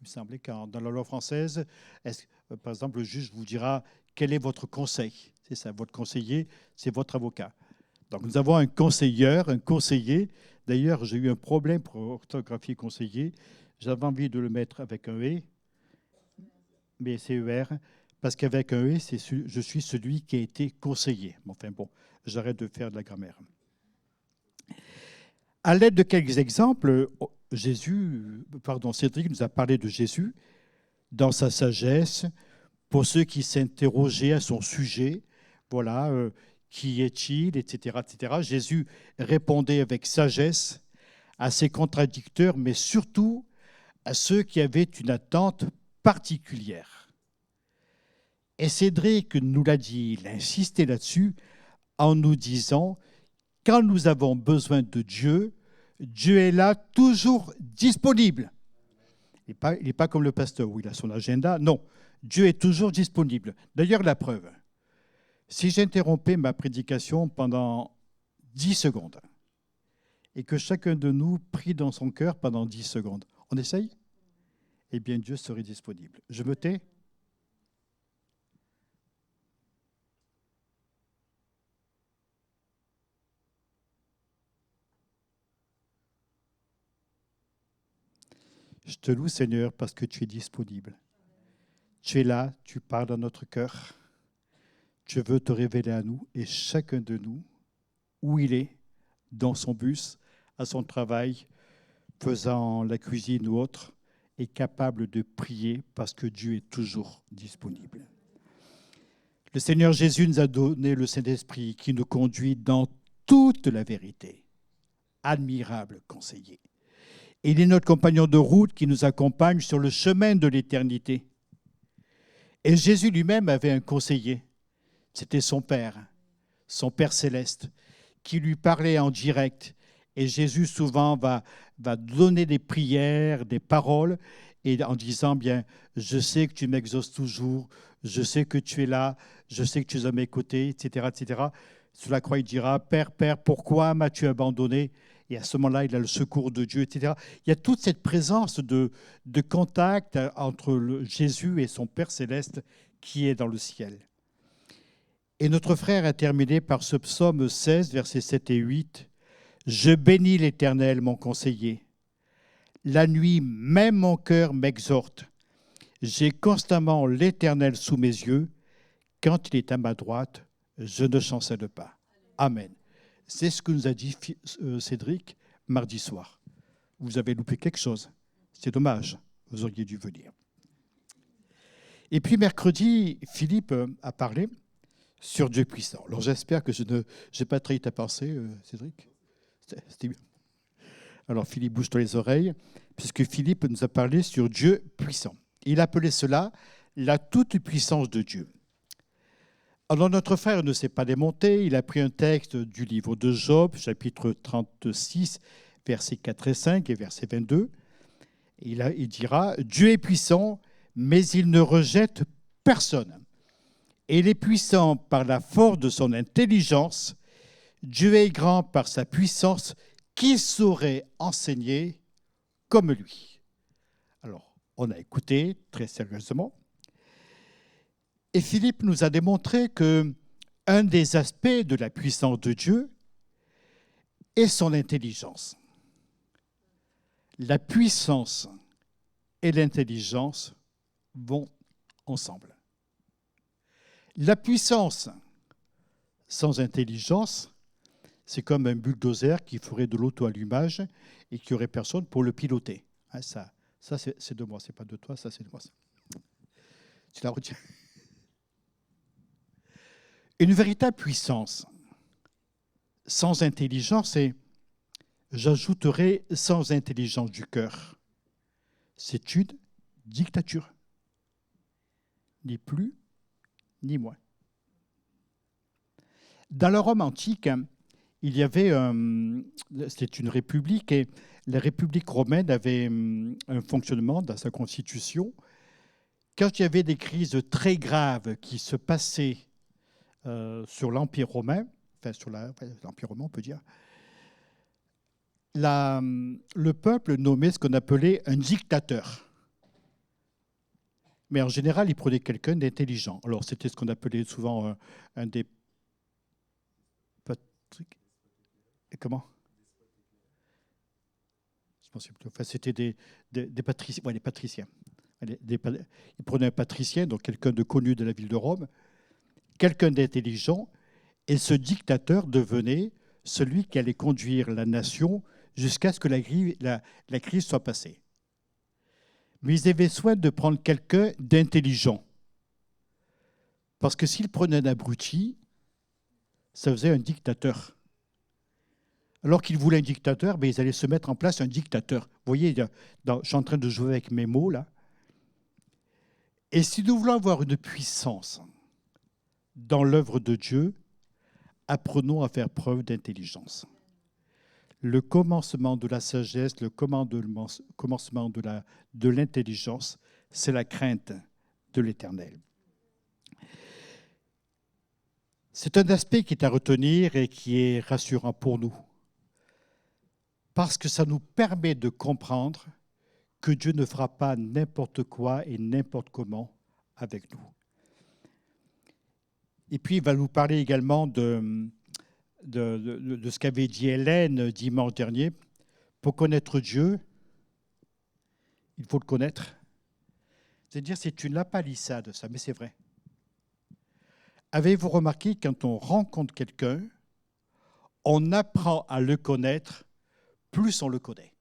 Il me semblait que dans la loi française, par exemple, le juge vous dira quel est votre conseil. C'est ça, votre conseiller, c'est votre avocat. Donc nous avons un conseiller. D'ailleurs, j'ai eu un problème pour orthographier conseiller. J'avais envie de le mettre avec un E, mais c'est ER, parce qu'avec un E, je suis celui qui a été conseillé. Enfin bon, j'arrête de faire de la grammaire. À l'aide de quelques exemples, Cédric nous a parlé de Jésus dans sa sagesse, pour ceux qui s'interrogeaient à son sujet, voilà, qui est-il, etc., etc. Jésus répondait avec sagesse à ses contradicteurs, mais surtout à ceux qui avaient une attente particulière. Et Cédric nous l'a dit, il a insisté là-dessus en nous disant, quand nous avons besoin de Dieu, Dieu est là toujours disponible. Il n'est pas comme le pasteur où il a son agenda. Non, Dieu est toujours disponible. D'ailleurs, la preuve, si j'interrompais ma prédication pendant 10 secondes et que chacun de nous prie dans son cœur pendant 10 secondes, on essaye? Eh bien, Dieu serait disponible. Je me tais? Je te loue, Seigneur, parce que tu es disponible. Tu es là, tu parles dans notre cœur. Tu veux te révéler à nous et chacun de nous, où il est, dans son bus, à son travail, faisant la cuisine ou autre, est capable de prier parce que Dieu est toujours disponible. Le Seigneur Jésus nous a donné le Saint-Esprit qui nous conduit dans toute la vérité. Admirable conseiller. Il est notre compagnon de route qui nous accompagne sur le chemin de l'éternité. Et Jésus lui-même avait un conseiller. C'était son Père céleste, qui lui parlait en direct. Et Jésus souvent va donner des prières, des paroles, et en disant, bien, je sais que tu m'exauces toujours, je sais que tu es là, je sais que tu es à mes côtés, etc., etc. Sur la croix, il dira, Père, Père, pourquoi m'as-tu abandonné? Et à ce moment-là, il a le secours de Dieu, etc. Il y a toute cette présence de contact entre Jésus et son Père céleste qui est dans le ciel. Et notre frère a terminé par ce psaume 16, versets 7 et 8. « Je bénis l'Éternel, mon conseiller. La nuit, même mon cœur m'exhorte. J'ai constamment l'Éternel sous mes yeux. Quand il est à ma droite, je ne chancelle pas. » Amen. C'est ce que nous a dit Cédric mardi soir. Vous avez loupé quelque chose. C'est dommage. Vous auriez dû venir. Et puis mercredi, Philippe a parlé sur Dieu puissant. Alors j'espère que je n'ai pas trahi ta pensée, Cédric. C'était bien. Alors Philippe, bouge-toi les oreilles, puisque Philippe nous a parlé sur Dieu puissant. Il appelait cela la toute-puissance de Dieu. Alors notre frère ne s'est pas démonté, il a pris un texte du livre de Job, chapitre 36, versets 4 et 5 et verset 22. Et là, il dira, Dieu est puissant, mais il ne rejette personne. Et il est puissant par la force de son intelligence. Dieu est grand par sa puissance. Qui saurait enseigner comme lui? Alors, on a écouté très sérieusement. Et Philippe nous a démontré qu'un des aspects de la puissance de Dieu est son intelligence. La puissance et l'intelligence vont ensemble. La puissance sans intelligence, c'est comme un bulldozer qui ferait de l'auto-allumage et qui n'aurait personne pour le piloter. Ça c'est de moi, c'est pas de toi, ça c'est de moi. Tu la retiens. Une véritable puissance sans intelligence, et j'ajouterai sans intelligence du cœur, c'est une dictature. Ni plus, ni moins. Dans la Rome antique, il y avait, c'était une république, et la République romaine avait un fonctionnement dans sa constitution. Quand il y avait des crises très graves qui se passaient sur l'Empire romain, enfin sur l'Empire romain on peut dire, le peuple nommait ce qu'on appelait un dictateur. Mais en général, il prenait quelqu'un d'intelligent. Alors c'était ce qu'on appelait souvent un des... Comment? Enfin, c'était des patriciens. Ouais, les patriciens. Il prenait un patricien, donc quelqu'un de connu de la ville de Rome, quelqu'un d'intelligent, et ce dictateur devenait celui qui allait conduire la nation jusqu'à ce que la crise soit passée. Mais ils avaient soin de prendre quelqu'un d'intelligent. Parce que s'ils prenaient un abruti, ça faisait un dictateur. Alors qu'ils voulaient un dictateur, ils allaient se mettre en place un dictateur. Vous voyez, je suis en train de jouer avec mes mots, là. Et si nous voulons avoir une puissance dans l'œuvre de Dieu, apprenons à faire preuve d'intelligence. Le commencement de la sagesse, le commencement de l'intelligence, c'est la crainte de l'Éternel. C'est un aspect qui est à retenir et qui est rassurant pour nous, parce que ça nous permet de comprendre que Dieu ne fera pas n'importe quoi et n'importe comment avec nous. Et puis, il va nous parler également de ce qu'avait dit Hélène dimanche dernier. Pour connaître Dieu, il faut le connaître. C'est-à-dire, c'est une lapalissade, ça, mais c'est vrai. Avez-vous remarqué, quand on rencontre quelqu'un, on apprend à le connaître, plus on le connaît.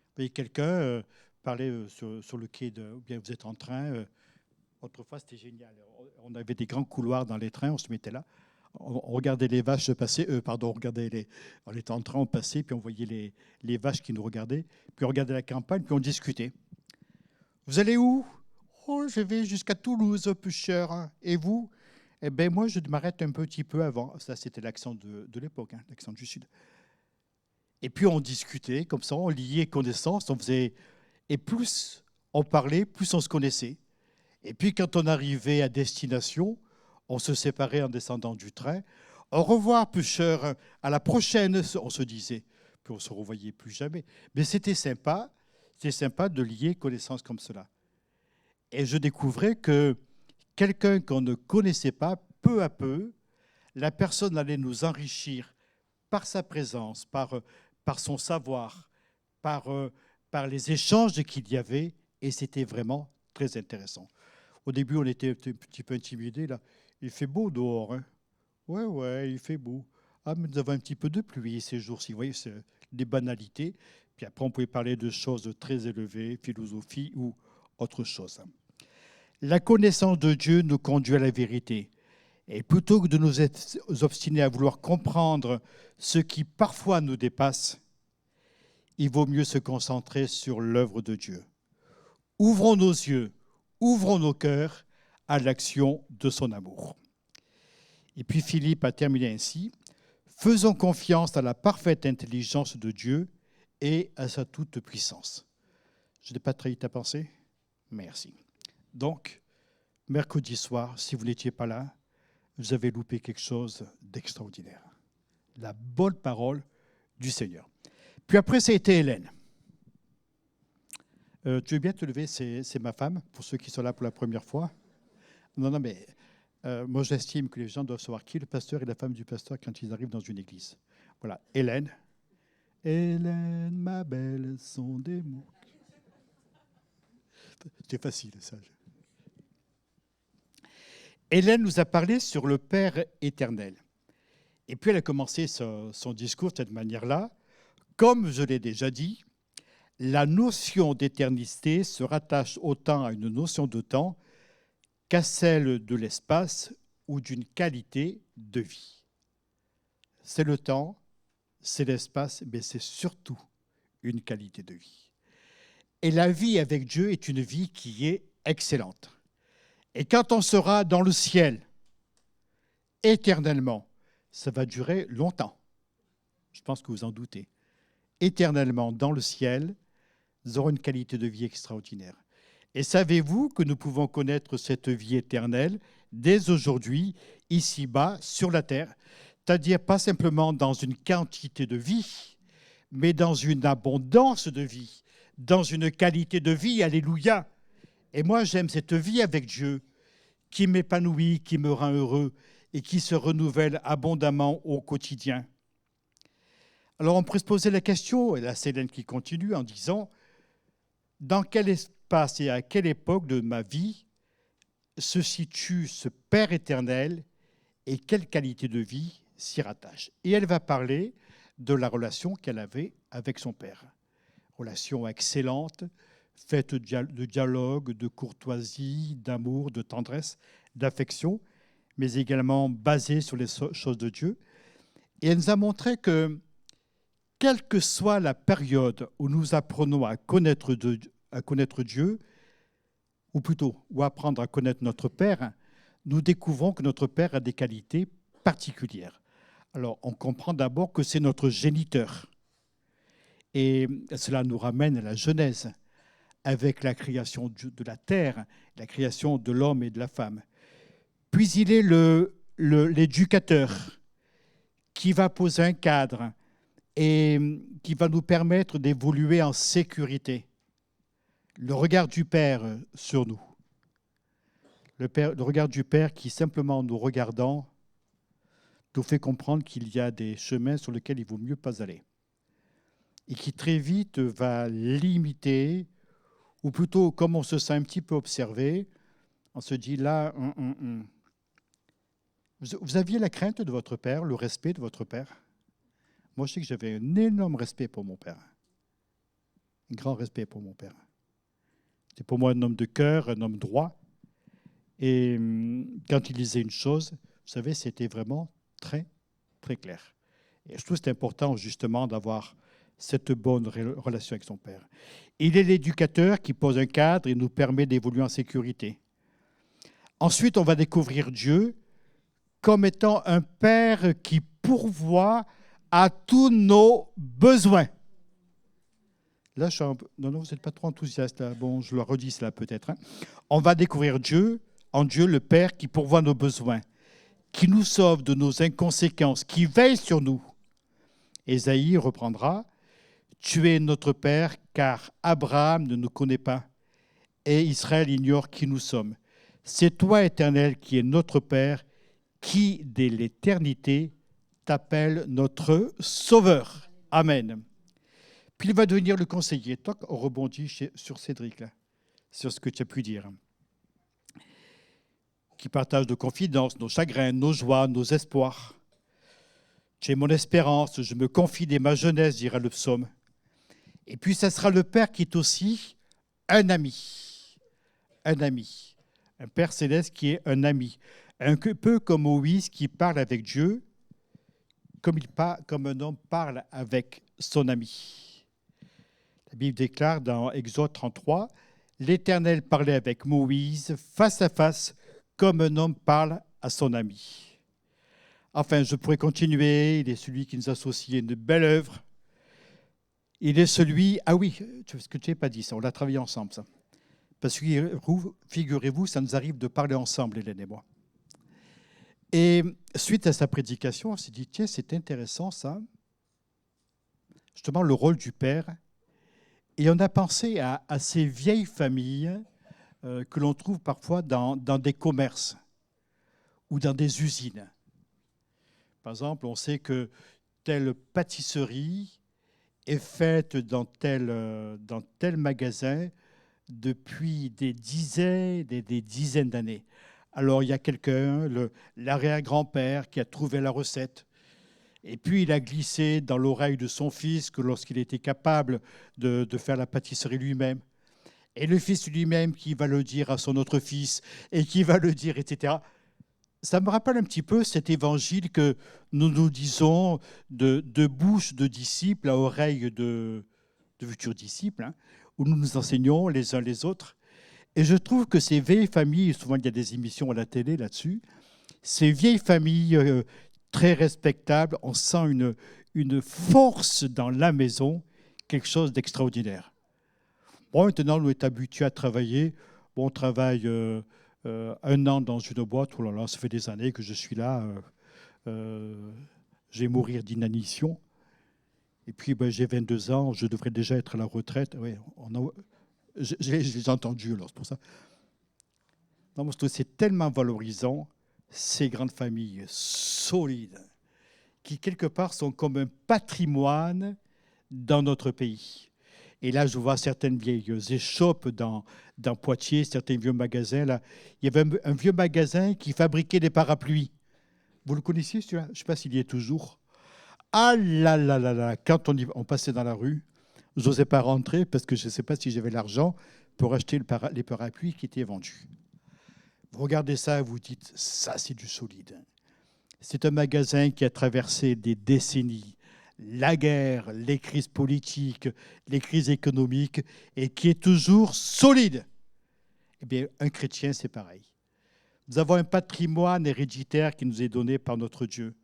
Vous voyez, quelqu'un parlait sur le quai, ou bien vous êtes en train. Autrefois, c'était génial. On avait des grands couloirs dans les trains, on se mettait là. On regardait les vaches passer, on était en train, on passait, puis on voyait les vaches qui nous regardaient, puis on regardait la campagne, puis on discutait. Vous allez où? Oh, je vais jusqu'à Toulouse, peu cher. Et vous? Eh bien, moi, je m'arrête un petit peu avant. Ça, c'était l'accent de l'époque, l'accent du Sud. Et puis, on discutait, comme ça, on liait connaissance, on faisait... Et plus on parlait, plus on se connaissait. Et puis quand on arrivait à destination, on se séparait en descendant du train. Au revoir, pêcheur, à la prochaine, on se disait. Puis on ne se revoyait plus jamais. Mais c'était sympa de lier connaissances comme cela. Et je découvrais que quelqu'un qu'on ne connaissait pas, peu à peu, la personne allait nous enrichir par sa présence, par son savoir, par les échanges qu'il y avait, et c'était vraiment très intéressant. Au début, on était un petit peu intimidés. Là. Il fait beau dehors. Hein? Ouais, il fait beau. Ah, mais nous avons un petit peu de pluie ces jours-ci. Vous voyez, c'est des banalités. Puis après, on pouvait parler de choses très élevées, philosophie ou autre chose. La connaissance de Dieu nous conduit à la vérité. Et plutôt que de nous obstiner à vouloir comprendre ce qui parfois nous dépasse, il vaut mieux se concentrer sur l'œuvre de Dieu. Ouvrons nos yeux, ouvrons nos cœurs à l'action de son amour. Et puis Philippe a terminé ainsi. Faisons confiance à la parfaite intelligence de Dieu et à sa toute puissance. Je n'ai pas trahi ta pensée? Merci. Donc, mercredi soir, si vous n'étiez pas là, vous avez loupé quelque chose d'extraordinaire. La bonne parole du Seigneur. Puis après, ça a été Hélène. Tu veux bien te lever, c'est ma femme, pour ceux qui sont là pour la première fois. Non, mais moi j'estime que les gens doivent savoir qui est le pasteur et la femme du pasteur quand ils arrivent dans une église. Voilà, Hélène. Hélène, ma belle, sont des mots. C'est facile, ça. Hélène nous a parlé sur le Père éternel. Et puis elle a commencé son discours de cette manière-là. Comme je l'ai déjà dit, la notion d'éternité se rattache autant à une notion de temps qu'à celle de l'espace ou d'une qualité de vie. C'est le temps, c'est l'espace, mais c'est surtout une qualité de vie. Et la vie avec Dieu est une vie qui est excellente. Et quand on sera dans le ciel, éternellement, ça va durer longtemps. Je pense que vous en doutez. Éternellement, dans le ciel, nous aurons une qualité de vie extraordinaire. Et savez-vous que nous pouvons connaître cette vie éternelle dès aujourd'hui, ici-bas, sur la terre, c'est-à-dire pas simplement dans une quantité de vie, mais dans une abondance de vie, dans une qualité de vie, alléluia. Et moi, j'aime cette vie avec Dieu qui m'épanouit, qui me rend heureux et qui se renouvelle abondamment au quotidien. Alors, on pourrait se poser la question, et là, c'est Hélène qui continue en disant, dans quel espace et à quelle époque de ma vie se situe ce Père éternel et quelle qualité de vie s'y rattache? Et elle va parler de la relation qu'elle avait avec son Père. Relation excellente, faite de dialogue, de courtoisie, d'amour, de tendresse, d'affection, mais également basée sur les choses de Dieu. Et elle nous a montré que, quelle que soit la période où nous apprenons à connaître Dieu, ou plutôt, ou apprendre à connaître notre Père, nous découvrons que notre Père a des qualités particulières. Alors, on comprend d'abord que c'est notre géniteur. Et cela nous ramène à la Genèse, avec la création de la terre, la création de l'homme et de la femme. Puis il est l'éducateur qui va poser un cadre et qui va nous permettre d'évoluer en sécurité. Le regard du Père sur nous. Le regard du Père qui, simplement en nous regardant, nous fait comprendre qu'il y a des chemins sur lesquels il vaut mieux pas aller. Et qui très vite va limiter, ou plutôt, comme on se sent un petit peu observé, on se dit là, Vous aviez la crainte de votre père, le respect de votre père? Moi, je sais que j'avais un énorme respect pour mon père. Un grand respect pour mon père. C'était pour moi un homme de cœur, un homme droit. Et quand il disait une chose, vous savez, c'était vraiment très, très clair. Et je trouve que c'est important, justement, d'avoir cette bonne relation avec son père. Il est l'éducateur qui pose un cadre et nous permet d'évoluer en sécurité. Ensuite, on va découvrir Dieu comme étant un Père qui pourvoit à tous nos besoins. Là, non, vous n'êtes pas trop enthousiaste. Là. Bon, je le redis cela peut-être. Hein. On va découvrir Dieu, en Dieu le Père qui pourvoit nos besoins, qui nous sauve de nos inconséquences, qui veille sur nous. Ésaïe reprendra. Tu es notre Père, car Abraham ne nous connaît pas, et Israël ignore qui nous sommes. C'est toi, Éternel, qui es notre Père, qui, dès l'éternité, t'appelle notre Sauveur. Amen. Puis il va devenir le conseiller. Toc, on rebondit sur Cédric, là, sur ce que tu as pu dire. Qui partage nos confidences, nos chagrins, nos joies, nos espoirs. Tu es mon espérance, je me confie dès ma jeunesse, dira le psaume. Et puis, ça sera le Père qui est aussi un ami. Un ami. Un Père céleste qui est un ami. Un peu comme Moïse qui parle avec Dieu, comme un homme parle avec son ami. La Bible déclare dans Exode 33, « L'Éternel parlait avec Moïse face à face, comme un homme parle à son ami. » Enfin, je pourrais continuer. Il est celui qui nous associe à une belle œuvre. Il est celui... Ah oui, ce que tu n'as pas dit, ça, on l'a travaillé ensemble, ça. Parce que, figurez-vous, ça nous arrive de parler ensemble, Hélène et moi. Et suite à sa prédication, on s'est dit, tiens, c'est intéressant, ça. Justement, le rôle du Père. Et on a pensé à ces vieilles familles que l'on trouve parfois dans des commerces ou dans des usines. Par exemple, on sait que telle pâtisserie est faite dans tel magasin depuis des dizaines et des dizaines d'années. Alors, il y a quelqu'un, l'arrière-grand-père, qui a trouvé la recette. Et puis, il a glissé dans l'oreille de son fils que lorsqu'il était capable de faire la pâtisserie lui-même. Et le fils lui-même qui va le dire à son autre fils, et qui va le dire, etc. Ça me rappelle un petit peu cet évangile que nous nous disons de bouche de disciples à oreille de futurs disciples, hein, où nous nous enseignons les uns les autres. Et je trouve que ces vieilles familles, souvent il y a des émissions à la télé là-dessus, ces vieilles familles très respectables, on sent une force dans la maison, quelque chose d'extraordinaire. Bon, maintenant, nous sommes habitués à travailler. Bon, on travaille 1 an dans une boîte. Oh là là, ça fait des années que je suis là. Je vais mourir d'inanition. Et puis, j'ai 22 ans, je devrais déjà être à la retraite. Oui, j'ai entendu, alors c'est pour ça. Non, parce que c'est tellement valorisant, ces grandes familles solides, qui quelque part sont comme un patrimoine dans notre pays. Et là, je vois certaines vieilles échoppes dans Poitiers, certains vieux magasins. Là. Il y avait un vieux magasin qui fabriquait des parapluies. Vous le connaissiez, celui-là ? Je ne sais pas s'il y est toujours. Ah là là là là, quand on passait dans la rue, je n'osais pas rentrer parce que je ne sais pas si j'avais l'argent pour acheter les parapluies qui étaient vendus. Vous regardez ça et vous dites, ça c'est du solide. C'est un magasin qui a traversé des décennies, la guerre, les crises politiques, les crises économiques, et qui est toujours solide. Eh bien, un chrétien, c'est pareil. Nous avons un patrimoine héréditaire qui nous est donné par notre Dieu.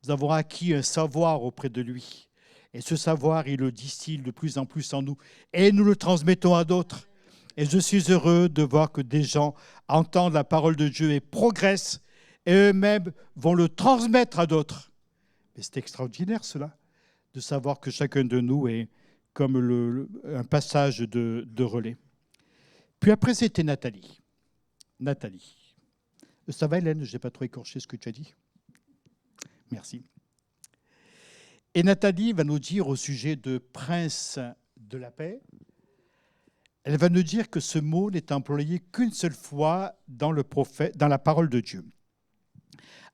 Nous avons acquis un savoir auprès de lui. Et ce savoir, il le distille de plus en plus en nous. Et nous le transmettons à d'autres. Et je suis heureux de voir que des gens entendent la parole de Dieu et progressent, et eux-mêmes vont le transmettre à d'autres. Mais c'est extraordinaire, cela, de savoir que chacun de nous est comme un passage de relais. Puis après, c'était Nathalie. Nathalie. Ça va, Hélène? Je n'ai pas trop écorché ce que tu as dit. Merci. Et Nathalie va nous dire au sujet de prince de la paix, elle va nous dire que ce mot n'est employé qu'une seule fois dans la parole de Dieu.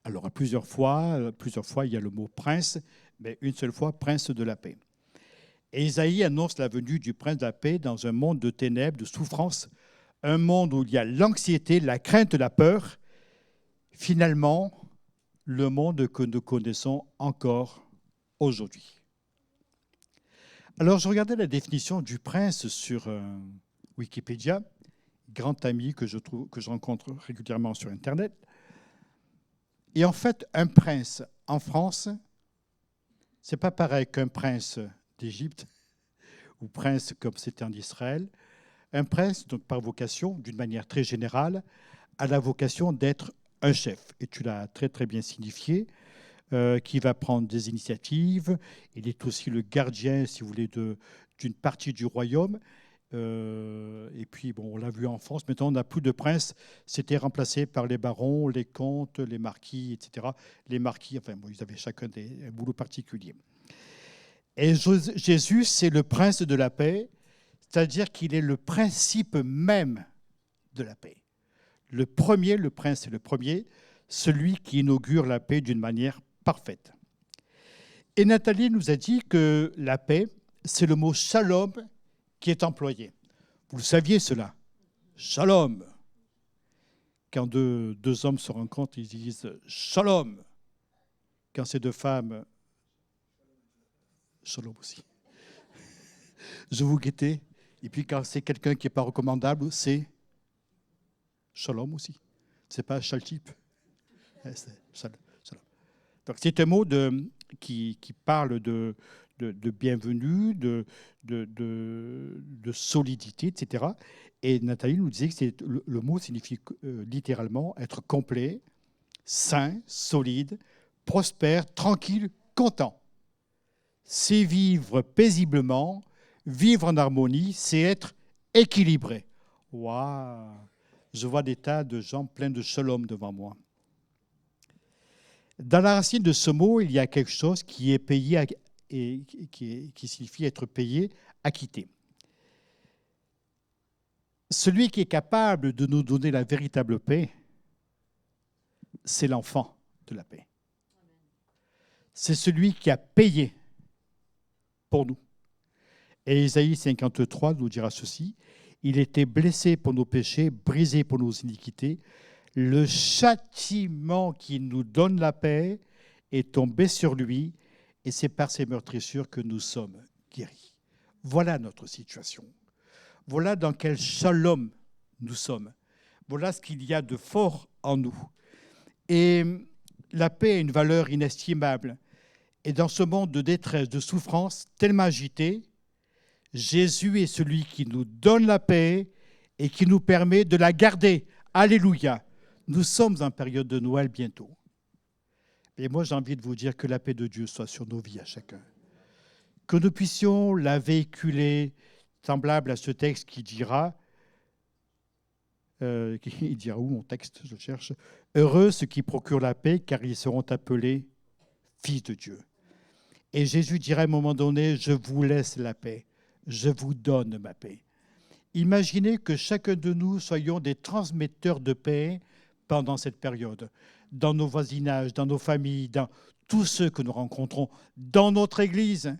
Alors, plusieurs fois, il y a le mot prince, mais une seule fois, prince de la paix. Et Isaïe annonce la venue du prince de la paix dans un monde de ténèbres, de souffrance, un monde où il y a l'anxiété, la crainte, la peur. Finalement, le monde que nous connaissons encore aujourd'hui. Alors, je regardais la définition du prince sur Wikipédia, grand ami que je rencontre régulièrement sur Internet. Et en fait, un prince en France, c'est pas pareil qu'un prince d'Égypte ou prince comme c'était en Israël. Un prince, donc par vocation, d'une manière très générale, a la vocation d'être un chef. Et tu l'as très très bien signifié, qui va prendre des initiatives. Il est aussi le gardien, si vous voulez, d'une partie du royaume. Et puis, bon, on l'a vu en France, maintenant on n'a plus de princes, c'était remplacé par les barons, les comtes, les marquis, etc. Les marquis, enfin, bon, ils avaient chacun un boulot particulier. Et Jésus, c'est le prince de la paix, c'est-à-dire qu'il est le principe même de la paix. Le prince est le premier, celui qui inaugure la paix d'une manière parfaite. Et Nathalie nous a dit que la paix, c'est le mot shalom qui est employé. Vous le saviez cela? Shalom. Quand deux hommes se rencontrent, ils disent shalom. Quand c'est deux femmes, shalom aussi. Je vous guettais. Et puis quand c'est quelqu'un qui n'est pas recommandable, c'est shalom aussi. Ce n'est pas shaltip. C'est shalom. Donc c'est un mot qui parle de bienvenue, de solidité, etc. Et Nathalie nous disait que le mot signifie littéralement être complet, sain, solide, prospère, tranquille, content. C'est vivre paisiblement, vivre en harmonie, c'est être équilibré. Waouh! Je vois des tas de gens pleins de shalom devant moi. Dans la racine de ce mot, il y a quelque chose qui est payé et qui signifie être payé, acquitté. Celui qui est capable de nous donner la véritable paix, c'est l'enfant de la paix. C'est celui qui a payé pour nous. Et Ésaïe 53 nous dira ceci, « Il était blessé pour nos péchés, brisé pour nos iniquités. Le châtiment qui nous donne la paix est tombé sur lui, et c'est par ses meurtrissures que nous sommes guéris. » Voilà notre situation. Voilà dans quel shalom nous sommes. Voilà ce qu'il y a de fort en nous. Et la paix a une valeur inestimable. Et dans ce monde de détresse, de souffrance tellement agité, Jésus est celui qui nous donne la paix et qui nous permet de la garder. Alléluia. Nous sommes en période de Noël bientôt. Et moi, j'ai envie de vous dire que la paix de Dieu soit sur nos vies à chacun. Que nous puissions la véhiculer, semblable à ce texte qui dira, il dira où mon texte, je cherche, « Heureux ceux qui procurent la paix, car ils seront appelés fils de Dieu. » Et Jésus dirait à un moment donné, « Je vous laisse la paix, je vous donne ma paix. » Imaginez que chacun de nous soyons des transmetteurs de paix pendant cette période, dans nos voisinages, dans nos familles, dans tous ceux que nous rencontrons, dans notre Église.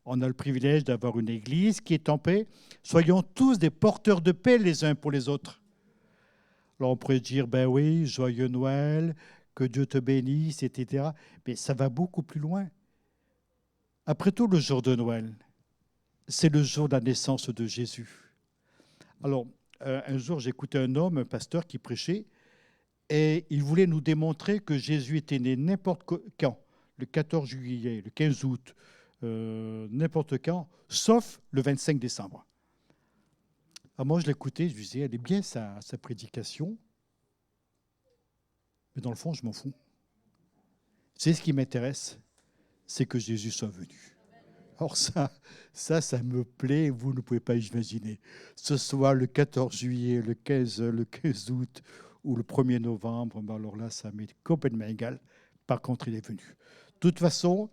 On a le privilège d'avoir une Église qui est en paix. Soyons tous des porteurs de paix les uns pour les autres. Alors on pourrait dire, ben oui, joyeux Noël, que Dieu te bénisse, etc. Mais ça va beaucoup plus loin. Après tout, le jour de Noël, c'est le jour de la naissance de Jésus. Alors, un jour, j'écoutais un homme, un pasteur qui prêchait, et il voulait nous démontrer que Jésus était né n'importe quand, le 14 juillet, le 15 août, n'importe quand, sauf le 25 décembre. Alors moi, je l'écoutais, je disais, elle est bien sa prédication, mais dans le fond, je m'en fous. C'est ce qui m'intéresse, c'est que Jésus soit venu. Alors ça me plaît, vous ne pouvez pas imaginer. Ce soit le 14 juillet, le 15 août ou le 1er novembre, ben alors là, ça m'est complètement égal. Par contre, il est venu. De toute façon,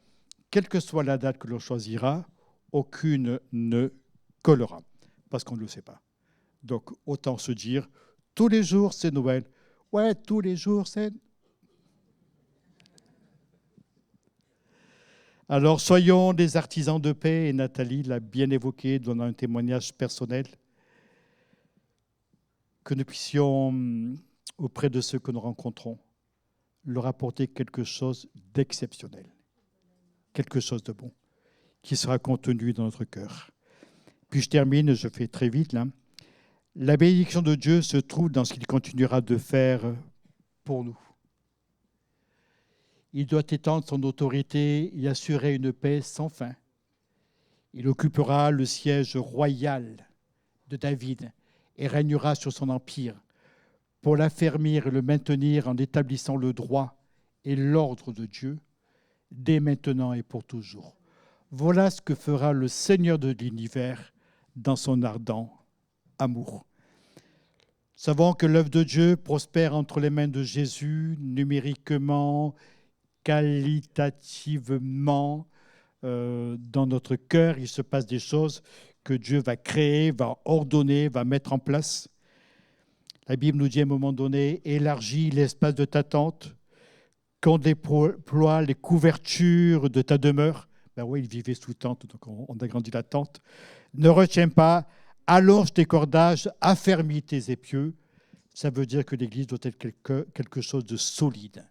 quelle que soit la date que l'on choisira, aucune ne collera, parce qu'on ne le sait pas. Donc, autant se dire, tous les jours, c'est Noël. Ouais, tous les jours, c'est... Alors, soyons des artisans de paix, et Nathalie l'a bien évoqué, donnant un témoignage personnel, que nous puissions, auprès de ceux que nous rencontrons, leur apporter quelque chose d'exceptionnel, quelque chose de bon, qui sera contenu dans notre cœur. Puis je termine, je fais très vite là. La bénédiction de Dieu se trouve dans ce qu'il continuera de faire pour nous. Il doit étendre son autorité et assurer une paix sans fin Il occupera le siège royal de David et régnera sur son empire pour l'affermir et le maintenir en établissant le droit et l'ordre de Dieu dès maintenant et pour toujours. Voilà ce que fera le Seigneur de l'univers dans son ardent amour. Savons que l'œuvre de Dieu prospère entre les mains de Jésus, numériquement, qualitativement, dans notre cœur. Il se passe des choses que Dieu va créer, va ordonner, va mettre en place. La Bible nous dit à un moment donné, élargis l'espace de ta tente, qu'on déploie les couvertures de ta demeure. Ben oui, il vivait sous tente, donc on agrandit la tente. Ne retiens pas, allonge tes cordages, affermis tes épieux. Ça veut dire que l'Église doit être quelque chose de solide,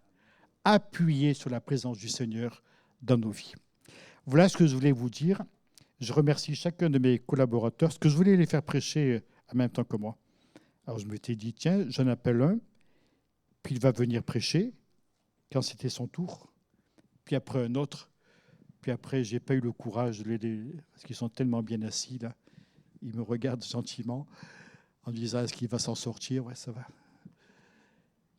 appuyé sur la présence du Seigneur dans nos vies. Voilà ce que je voulais vous dire. Je remercie chacun de mes collaborateurs, parce que je voulais les faire prêcher en même temps que moi. Alors je m'étais dit, tiens, j'en appelle un, puis il va venir prêcher, quand c'était son tour, puis après un autre, puis après, je n'ai pas eu le courage de l'aider, parce qu'ils sont tellement bien assis, là. Ils me regardent gentiment, en disant, est-ce qu'il va s'en sortir? Ouais, ça va.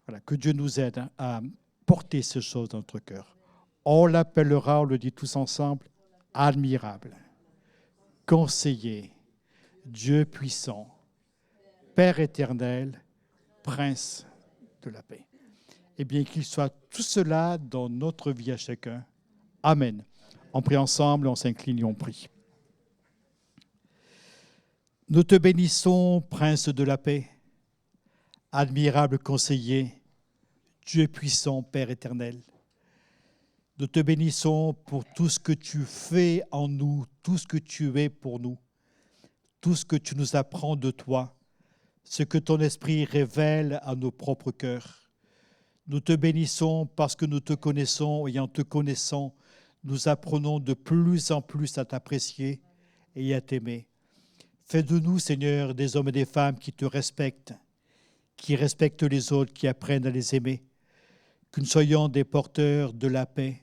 Voilà, que Dieu nous aide à porter ces choses dans notre cœur. On l'appellera, on le dit tous ensemble, admirable, conseiller, Dieu puissant, Père éternel, Prince de la paix. Eh bien, qu'il soit tout cela dans notre vie à chacun. Amen. On prie ensemble, on s'incline et on prie. Nous te bénissons, Prince de la paix, admirable conseiller, Dieu puissant, Père éternel. Nous te bénissons pour tout ce que tu fais en nous, tout ce que tu es pour nous, tout ce que tu nous apprends de toi, ce que ton esprit révèle à nos propres cœurs. Nous te bénissons parce que nous te connaissons et en te connaissant, nous apprenons de plus en plus à t'apprécier et à t'aimer. Fais de nous, Seigneur, des hommes et des femmes qui te respectent, qui respectent les autres, qui apprennent à les aimer. Que nous soyons des porteurs de la paix,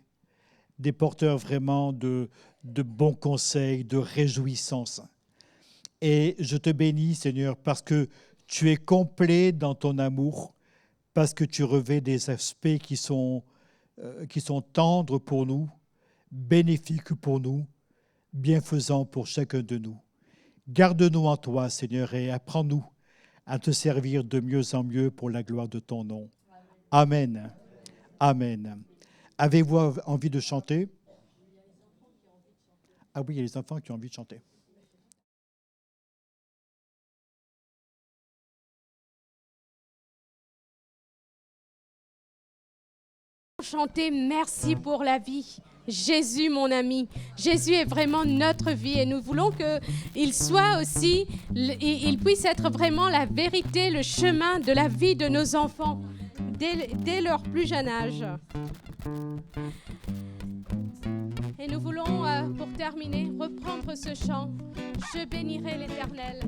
des porteurs vraiment de bons conseils, de réjouissance. Et je te bénis, Seigneur, parce que tu es complet dans ton amour, parce que tu revêts des aspects qui sont tendres pour nous, bénéfiques pour nous, bienfaisants pour chacun de nous. Garde-nous en toi, Seigneur, et apprends-nous à te servir de mieux en mieux pour la gloire de ton nom. Amen. Amen. Avez-vous envie de chanter? Ah oui, il y a les enfants qui ont envie de chanter. Chanter merci pour la vie. Jésus, mon ami. Jésus est vraiment notre vie et nous voulons qu'il soit aussi, il puisse être vraiment la vérité, le chemin de la vie de nos enfants dès leur plus jeune âge. Et nous voulons, pour terminer, reprendre ce chant. Je bénirai l'Éternel.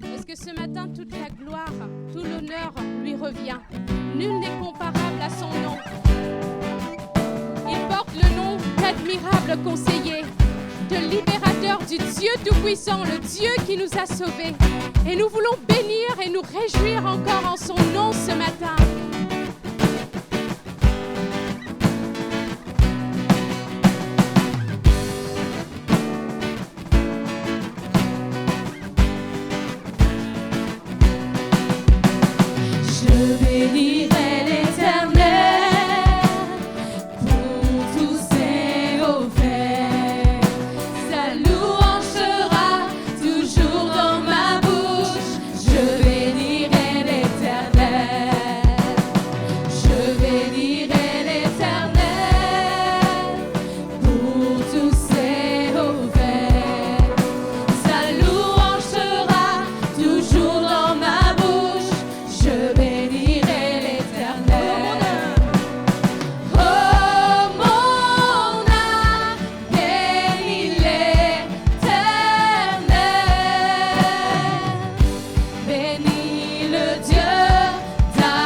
Parce que ce matin, toute la gloire, tout l'honneur lui revient. Nul n'est comparable à son nom. Il porte le nom d'admirable conseiller, de libérateur du Dieu Tout-Puissant, le Dieu qui nous a sauvés. Et nous voulons bénir et nous réjouir encore en son nom ce matin. Je bénirai l'Éternel pour tous ses hauts faits. Sa louange sera toujours dans ma bouche. Je bénirai l'Éternel. Je bénirai l'Éternel pour tous ses hauts faits. Sa louange sera toujours dans ma bouche. Je bénirai l'Éternel. Oh mon âme, bénis l'Éternel. Bénis le Dieu d'amour.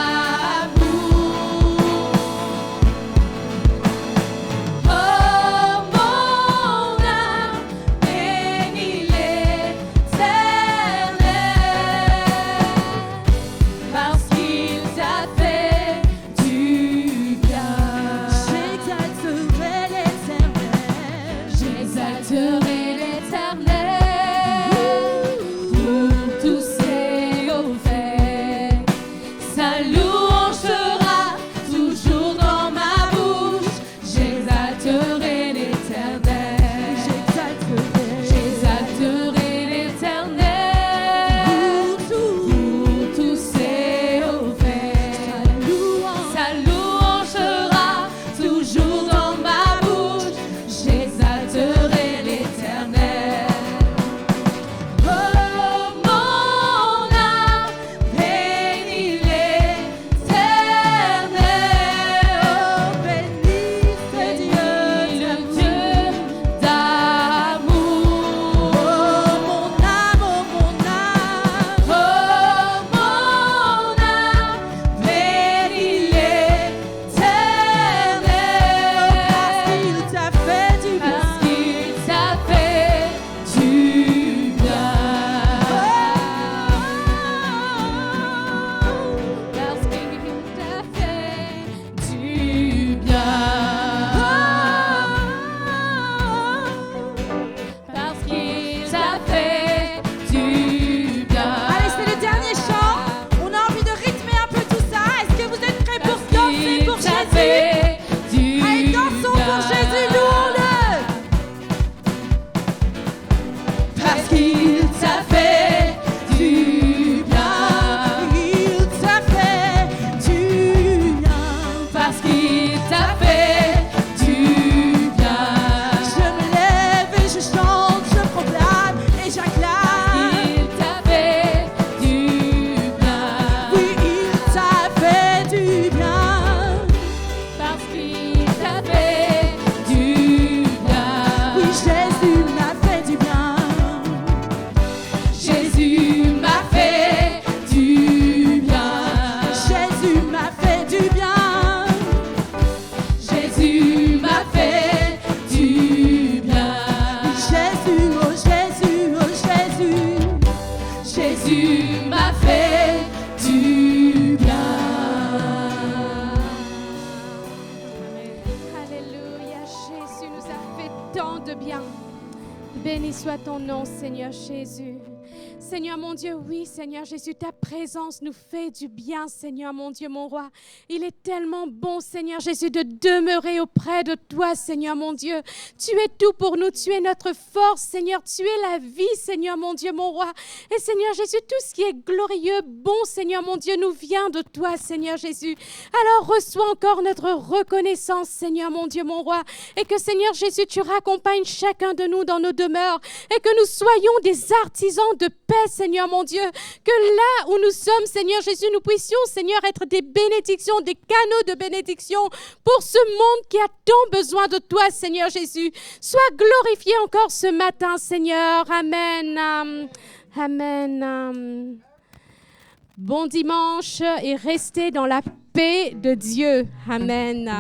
pour t'a Jésus. fait du Allez, dansons bien. pour Jésus, louons-le. Parce qu'il t'a fait du bien. Il t'a fait du bien. Parce qu'il t'a fait du bien. Je me lève et je chante, je proclame et j'acclame. Il t'a fait du bien. Oui, il t'a fait du bien. Parce qu'il t'a fait du bien. Oui, Jésus m'a fait du bien. Jésus m'a fait du bien. Jésus m'a fait du bien. Jésus m'a fait du bien. Jésus, oh Jésus, oh Jésus. Jésus m'a fait du bien. Alléluia, Jésus nous a fait tant de bien. Béni soit ton nom, Seigneur Jésus. Seigneur mon Dieu, oui, Seigneur Jésus, ta présence nous fait du bien, Seigneur mon Dieu, mon roi. Il est tellement bon, Seigneur Jésus, de demeurer auprès de toi, Seigneur mon Dieu. Tu es tout pour nous, tu es notre force, Seigneur. Tu es la vie, Seigneur mon Dieu, mon roi. Et Seigneur Jésus, tout ce qui est glorieux, bon, Seigneur mon Dieu, nous vient de toi, Seigneur Jésus. Alors reçois encore notre reconnaissance, Seigneur mon Dieu, mon roi. Et que, Seigneur Jésus, tu raccompagnes chacun de nous dans nos demeures. Et que nous soyons des artisans de paix, Seigneur mon Dieu. Que là où nous sommes, Seigneur Jésus, nous puissions, Seigneur, être des bénédictions, des canaux de bénédiction pour ce monde qui a tant besoin de toi, Seigneur Jésus. Sois glorifié encore ce matin, Seigneur. Amen. Amen. Bon dimanche et restez dans la paix de Dieu. Amen.